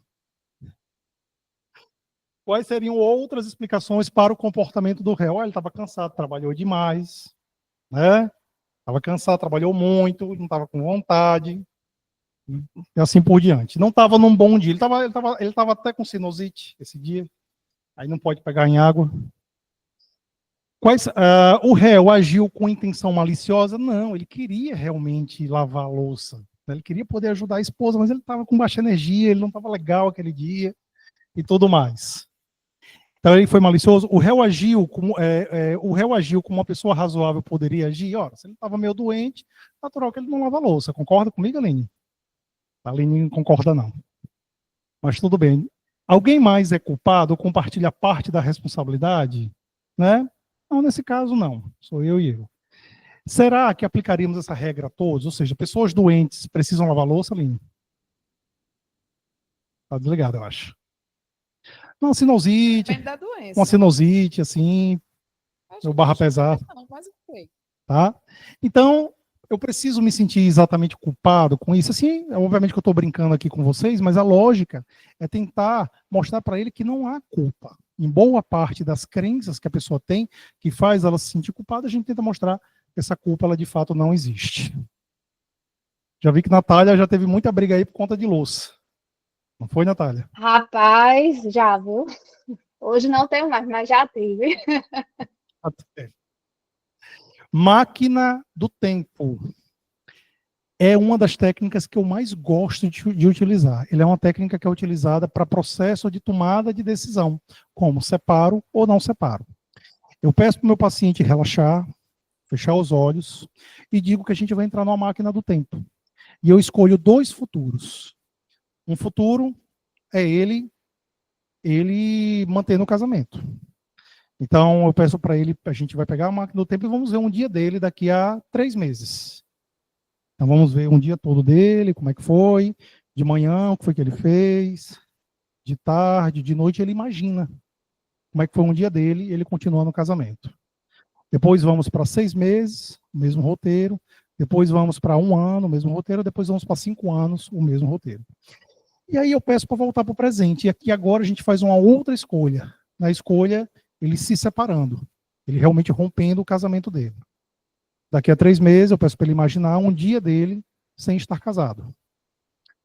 Quais seriam outras explicações para o comportamento do réu? Ele estava cansado, trabalhou demais, né? Estava cansado, trabalhou muito, não estava com vontade, e assim por diante. Não estava num bom dia. Ele estava até com sinusite esse dia. Aí não pode pegar em água. O réu agiu com intenção maliciosa? Não, ele queria realmente lavar a louça. Ele queria poder ajudar a esposa, mas ele estava com baixa energia, ele não estava legal aquele dia e tudo mais. Então ele foi malicioso. O réu agiu como uma pessoa razoável poderia agir. Ora, se ele estava meio doente, natural que ele não lava a louça. Concorda comigo, Aline? A Aline não concorda, não. Mas tudo bem. Alguém mais é culpado ou compartilha parte da responsabilidade? Né? Não, nesse caso, não. Sou eu e eu. Será que aplicaríamos essa regra a todos? Ou seja, pessoas doentes precisam lavar louça, Aline? Está desligado, eu acho. Uma sinusite. Depende da doença. Uma sinusite, assim, o barra pesada. Tá? Então, eu preciso me sentir exatamente culpado com isso. Assim, obviamente que eu estou brincando aqui com vocês, mas a lógica é tentar mostrar para ele que não há culpa. Em boa parte das crenças que a pessoa tem, que faz ela se sentir culpada, a gente tenta mostrar que essa culpa, ela de fato não existe. Já vi que Natália já teve muita briga aí por conta de louça. Não foi, Natália? Rapaz, já, viu? Hoje não tenho mais, mas já tive. Máquina do tempo. É uma das técnicas que eu mais gosto de utilizar. Ele é uma técnica que é utilizada para processo de tomada de decisão, como separo ou não separo. Eu peço para o meu paciente relaxar, fechar os olhos, e digo que a gente vai entrar numa máquina do tempo. E eu escolho 2 futuros. Um futuro é ele mantendo o casamento. Então, eu peço para ele, a gente vai pegar a máquina do tempo e vamos ver um dia dele daqui a 3 meses. Então, vamos ver um dia todo dele, como é que foi, de manhã, o que foi que ele fez, de tarde, de noite, ele imagina como é que foi um dia dele e ele continua no casamento. Depois vamos para 6 meses, o mesmo roteiro. Depois vamos para 1 ano, o mesmo roteiro. Depois vamos para 5 anos, o mesmo roteiro. E aí eu peço para voltar para o presente. E aqui agora a gente faz uma outra escolha. Na escolha, ele se separando. Ele realmente rompendo o casamento dele. Daqui a 3 meses, eu peço para ele imaginar um dia dele sem estar casado.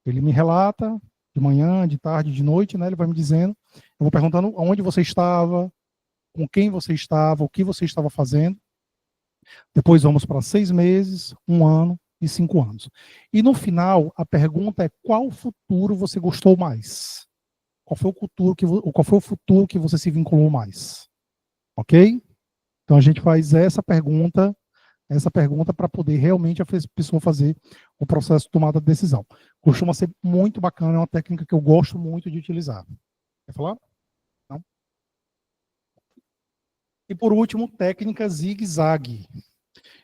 Ele me relata, de manhã, de tarde, de noite, né? Ele vai me dizendo. Eu vou perguntando onde você estava, com quem você estava, o que você estava fazendo. Depois vamos para 6 meses, 1 ano e 5 anos. E no final, a pergunta é: qual futuro você gostou mais? Qual foi o futuro que você se vinculou mais? Ok? Então a gente faz essa pergunta essa pergunta para poder realmente a pessoa fazer o processo de tomada de decisão. Costuma ser muito bacana, é uma técnica que eu gosto muito de utilizar. Quer falar? Não? E por último, técnica zigue-zague.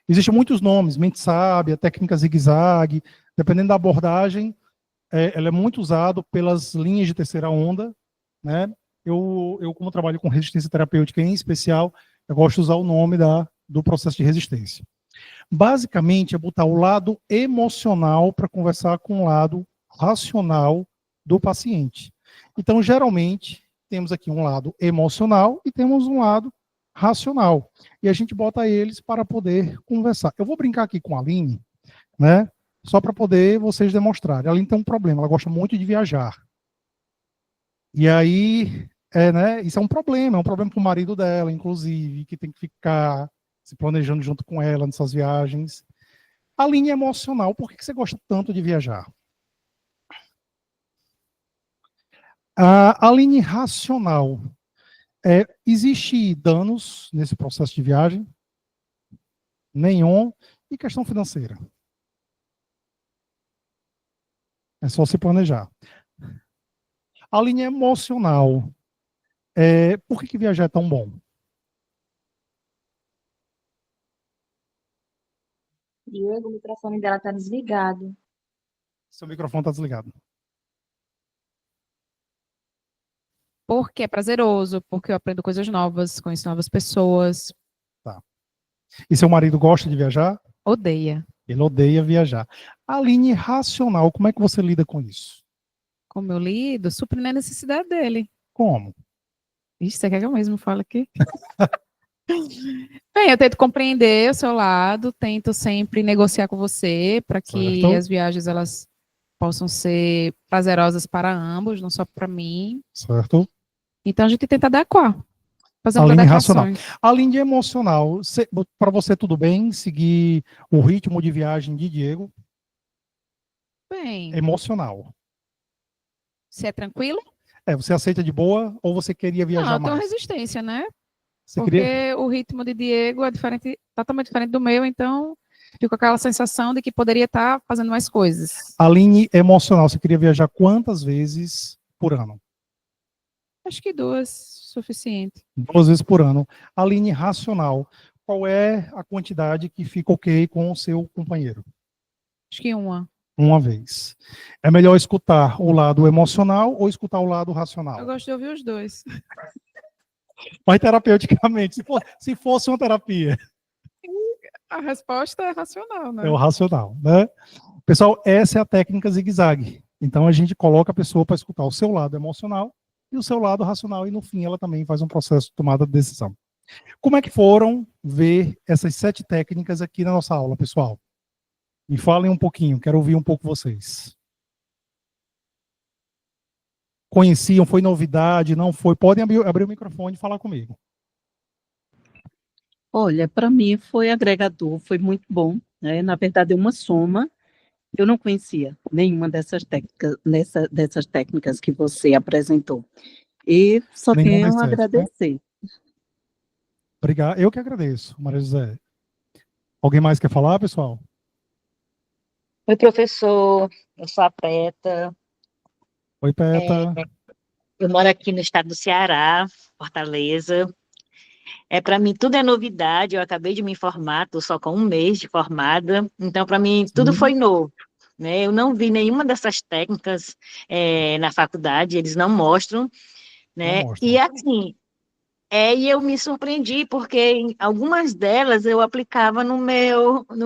Existem muitos nomes, mente sábia, técnica zigue-zague, dependendo da abordagem, ela é muito usada pelas linhas de terceira onda, né? Eu, como trabalho com resistência terapêutica em especial, eu gosto de usar o nome do processo de resistência. Basicamente, é botar o lado emocional para conversar com o lado racional do paciente. Então, geralmente, temos aqui um lado emocional e temos um lado racional. E a gente bota eles para poder conversar. Eu vou brincar aqui com a Aline, né? Só para poder vocês demonstrarem. A Aline tem um problema, ela gosta muito de viajar. E aí, né, isso é um problema para o marido dela, inclusive, que tem que ficar se planejando junto com ela nessas viagens. A linha emocional, por que você gosta tanto de viajar? A linha racional, existe danos nesse processo de viagem? Nenhum. E questão financeira? É só se planejar. A linha emocional, por que viajar é tão bom? Diego, o microfone dela tá desligado. Seu microfone está desligado. Porque é prazeroso, porque eu aprendo coisas novas, conheço novas pessoas. Tá. E seu marido gosta de viajar? Odeia. Ele odeia viajar. A linha racional, como é que você lida com isso? Como eu lido, suprindo a necessidade dele. Como? Ixi, você quer que eu mesmo fale aqui? Bem, eu tento compreender o seu lado, tento sempre negociar com você para que Certo. as viagens elas possam ser prazerosas para ambos, não só para mim. Certo. Então a gente tenta adequar, A linha racional. adequações. A linha emocional, para você tudo bem seguir o ritmo de viagem de Diego? Bem, Emocional. se é tranquilo? Você aceita de boa ou você queria Não, viajar eu tenho mais? resistência, né? Você Porque queria... o ritmo de Diego é diferente, totalmente diferente do meu, então fico com aquela sensação de que poderia estar fazendo mais coisas. A linha emocional, você queria viajar quantas vezes por ano? Acho que 2, suficiente. 2 vezes por ano. A linha racional, qual é a quantidade que fica ok com o seu companheiro? Acho que 1. Uma vez. É melhor escutar o lado emocional ou escutar o lado racional? Eu gosto de ouvir os dois. Mas terapeuticamente, se fosse uma terapia, A resposta é racional, né? é o racional, né? Pessoal, essa é a técnica zigue-zague. Então a gente coloca a pessoa para escutar o seu lado emocional e o seu lado racional e no fim ela também faz um processo de tomada de decisão. Como é que foram ver essas 7 técnicas aqui na nossa aula, pessoal? Me falem um pouquinho, quero ouvir um pouco vocês. Conheciam, foi novidade, não foi? Podem abrir o microfone e falar comigo. Olha, para mim foi agregador, foi muito bom, né? Na verdade, é uma soma. Eu não conhecia nenhuma dessas técnicas que você apresentou. E só Nenhum das tenho a 7, né? agradecer. Obrigado. Eu que agradeço, Maria José. Alguém mais quer falar, pessoal? Oi, professor, eu sou a Preta, Oi, Peta. eu moro aqui no estado do Ceará, Fortaleza. Para mim tudo é novidade, eu acabei de me formar, estou só com 1 mês de formada, então para mim tudo foi novo, né? Eu não vi nenhuma dessas técnicas na faculdade, eles não mostram, né? Não mostram. E assim, e eu me surpreendi, porque algumas delas eu aplicava nos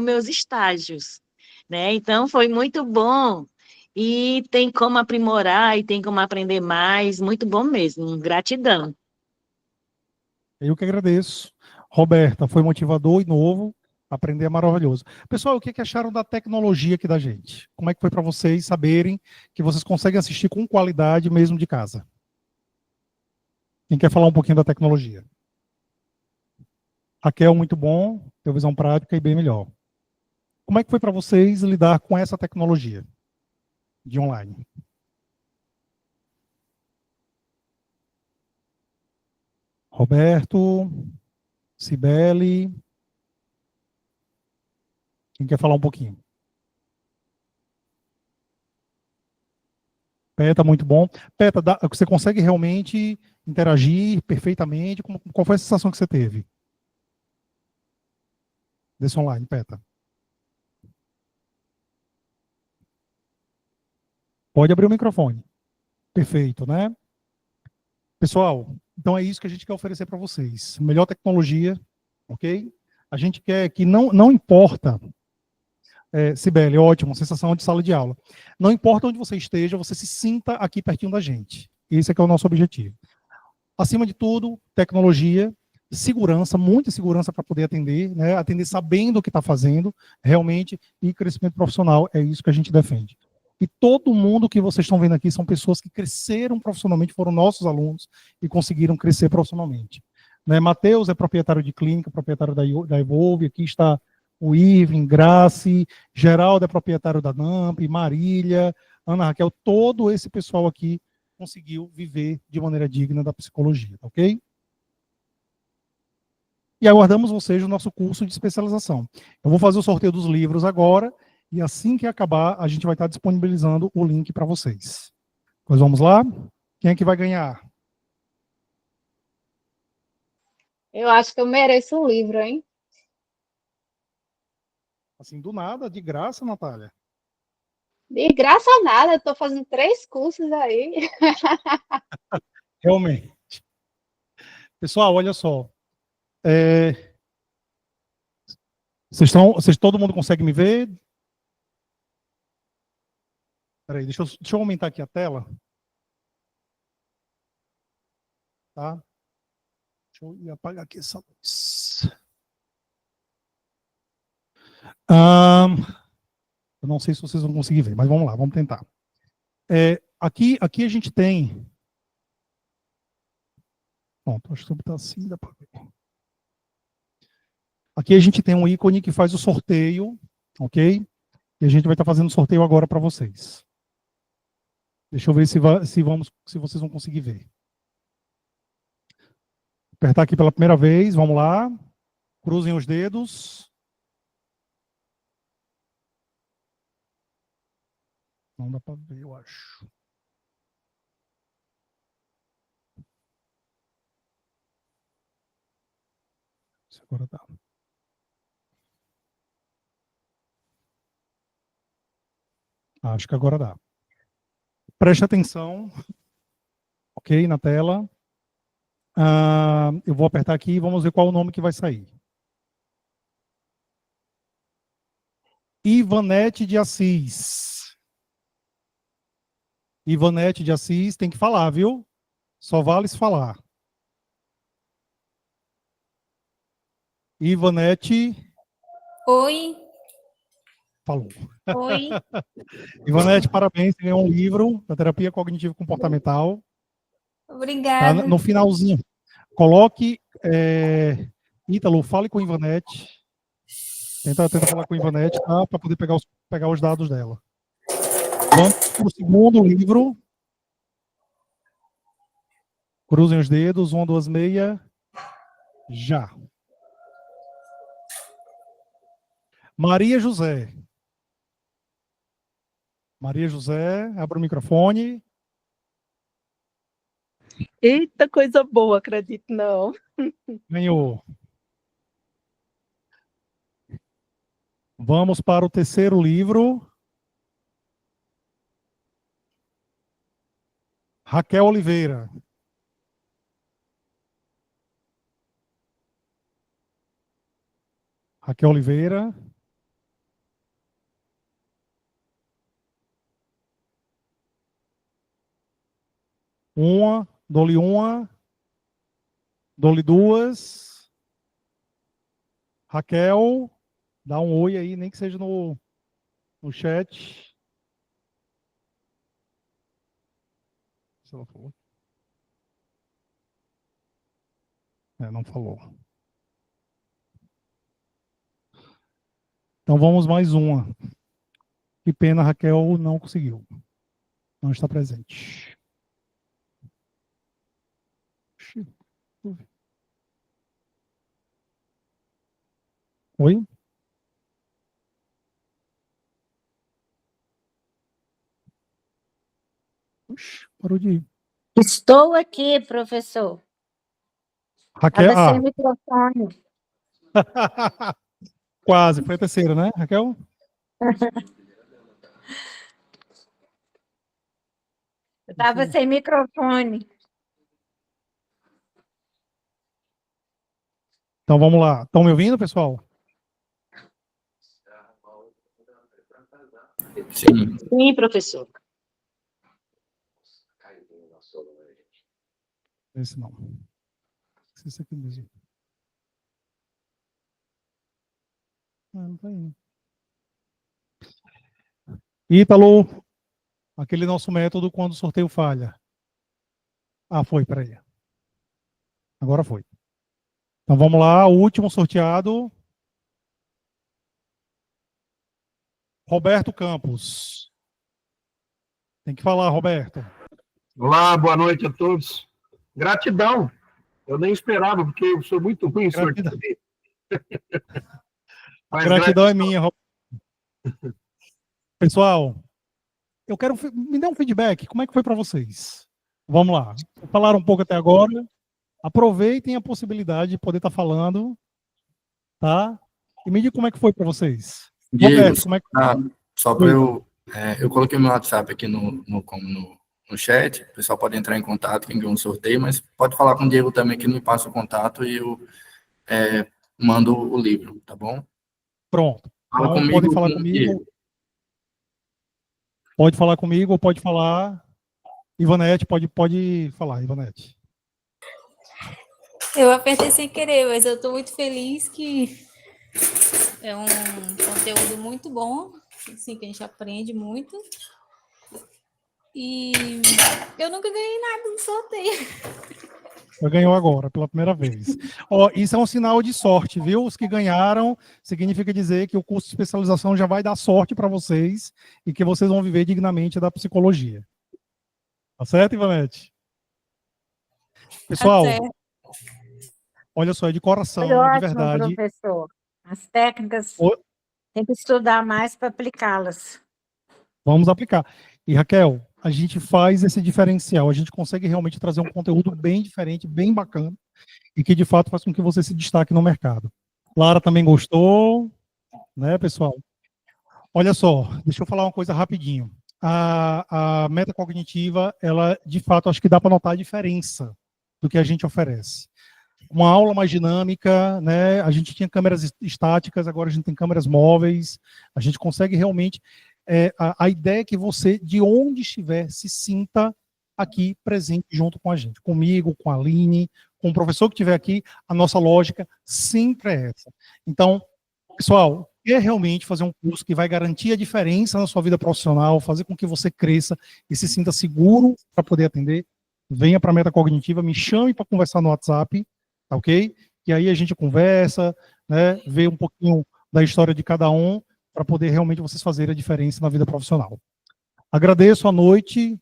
meus estágios, né? Então, foi muito bom. E tem como aprimorar, e tem como aprender mais, muito bom mesmo. Gratidão. Eu que agradeço. Roberta, foi motivador e novo. Aprender é maravilhoso. Pessoal, o que acharam da tecnologia aqui da gente? Como é que foi para vocês saberem que vocês conseguem assistir com qualidade mesmo de casa? Quem quer falar um pouquinho da tecnologia? Raquel, muito bom, teve visão prática e bem melhor. Como é que foi para vocês lidar com essa tecnologia de online? Roberto, Cibele, Quem quer falar um pouquinho? Peta, muito bom. Peta, você consegue realmente interagir perfeitamente? Qual foi a sensação que você teve desse online, Peta? Pode abrir o microfone. Perfeito, né? Pessoal, então é isso que a gente quer oferecer para vocês. Melhor tecnologia, ok? A gente quer que não importa, Cibele, ótimo, sensação de sala de aula. Não importa onde você esteja, você se sinta aqui pertinho da gente. Esse é que é o nosso objetivo. Acima de tudo, tecnologia, segurança, muita segurança para poder atender, né? Atender sabendo o que está fazendo, realmente, e crescimento profissional, é isso que a gente defende. E todo mundo que vocês estão vendo aqui são pessoas que cresceram profissionalmente, foram nossos alunos e conseguiram crescer profissionalmente. Né? Matheus é proprietário de clínica, proprietário da Evolve, aqui está o Irving, Grace, Geraldo é proprietário da NAMP, Marília, Ana Raquel, todo esse pessoal aqui conseguiu viver de maneira digna da psicologia, ok? E aguardamos vocês no nosso curso de especialização. Eu vou fazer o sorteio dos livros agora, e assim que acabar, a gente vai estar disponibilizando o link para vocês. Pois vamos lá? Quem é que vai ganhar? Eu acho que eu mereço um livro, hein? Assim, do nada, de graça, Natália. De graça nada, eu tô fazendo 3 cursos aí. Realmente. Pessoal, olha só. Todo mundo consegue me ver? Peraí, deixa eu aumentar aqui a tela. Tá? Deixa eu ir apagar aqui essa luz. Eu não sei se vocês vão conseguir ver, mas vamos lá, vamos tentar. Aqui a gente tem... Pronto, acho que está assim, dá para ver. Aqui a gente tem um ícone que faz o sorteio, ok? E a gente vai estar fazendo o sorteio agora para vocês. Deixa eu ver se vocês vão conseguir ver. Apertar aqui pela primeira vez, vamos lá. Cruzem os dedos. Não dá para ver, eu acho. Se agora dá. Acho que agora dá. Preste atenção, ok, na tela. Eu vou apertar aqui e vamos ver qual o nome que vai sair. Ivanete de Assis. Ivanete de Assis, tem que falar, viu? Só vale se falar. Ivanete. Oi. Falou. Oi. Ivanete, parabéns, você ganhou um livro da terapia cognitivo-comportamental. Obrigada. Tá? No finalzinho, coloque... Ítalo, fale com a Ivanete. Tenta falar com a Ivanete, tá? Para poder pegar os dados dela. Vamos para o segundo livro. Cruzem os dedos, 1, 2, meia. Já. Maria José. Maria José, abra o microfone. Eita, coisa boa, acredito não. Ganhou. Vamos para o terceiro livro. Raquel Oliveira. Raquel Oliveira. Dou-lhe uma. Dou-lhe duas. Raquel, dá um oi aí, nem que seja no chat. Se ela falou. Não falou. Então vamos mais uma. Que pena, Raquel não conseguiu. Não está presente. Oi? Oxe, parou de ir. Estou aqui, professor. Raquel, Estava sem microfone. quase, foi a terceira, né, Raquel? Estava sem microfone. Então vamos lá. Estão me ouvindo, pessoal? Sim. Sim, professor. Esse não. Esse aqui mesmo. Não tá indo. Ítalo, aquele nosso método quando o sorteio falha. Ah, foi, peraí. Agora foi. Então vamos lá, o último sorteado. Roberto Campos. Tem que falar, Roberto. Olá, boa noite a todos. Gratidão. Eu nem esperava, porque eu sou muito ruim em sorteio. Mas Gratidão é minha, Roberto. Pessoal, eu quero me dê um feedback. Como é que foi para vocês? Vamos lá. Falaram um pouco até agora. Aproveitem a possibilidade de poder estar falando, tá? E me diga como é que foi para vocês. Diego, Roberto, como é que... só para eu coloquei meu WhatsApp aqui no chat, o pessoal pode entrar em contato, quem ganhou um sorteio, mas pode falar com o Diego também, que me passa o contato e eu mando o livro, tá bom? Pronto. Fala Então, comigo, podem falar com comigo. Diego. Pode falar comigo ou pode falar... Ivanete, pode falar, Ivanete. Eu apertei sem querer, mas eu estou muito feliz que é um conteúdo muito bom, assim, que a gente aprende muito. E eu nunca ganhei nada no sorteio. Ganhou agora, pela primeira vez. Ó, isso é um sinal de sorte, viu? Os que ganharam, significa dizer que o curso de especialização já vai dar sorte para vocês e que vocês vão viver dignamente da psicologia. Tá certo, Ivanete? Pessoal, olha só, é de coração, Foi de ótimo, verdade. professor. As técnicas, tem que estudar mais para aplicá-las. Vamos aplicar. E, Raquel, a gente faz esse diferencial, a gente consegue realmente trazer um conteúdo bem diferente, bem bacana, e que, de fato, faz com que você se destaque no mercado. Lara também gostou, né, pessoal? Olha só, deixa eu falar uma coisa rapidinho. A metacognitiva, ela, de fato, acho que dá para notar a diferença do que a gente oferece. Uma aula mais dinâmica, né? A gente tinha câmeras estáticas, agora a gente tem câmeras móveis, a gente consegue realmente... a ideia é que você, de onde estiver, se sinta aqui presente junto com a gente, comigo, com a Aline, com o professor que estiver aqui, a nossa lógica sempre é essa. Então, pessoal, quer realmente fazer um curso que vai garantir a diferença na sua vida profissional, fazer com que você cresça e se sinta seguro para poder atender, venha para a Metacognitiva, me chame para conversar no WhatsApp, tá ok? E aí a gente conversa, né, vê um pouquinho da história de cada um, para poder realmente vocês fazerem a diferença na vida profissional. Agradeço a noite,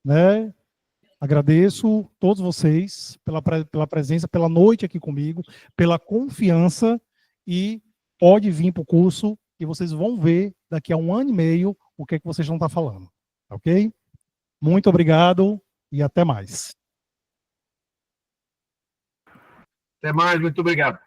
né? Agradeço todos vocês pela presença, pela noite aqui comigo, pela confiança, e pode vir para o curso e vocês vão ver daqui a 1 ano e meio o que é que vocês vão estar falando. Ok? Muito obrigado e até mais. Até mais, muito obrigado.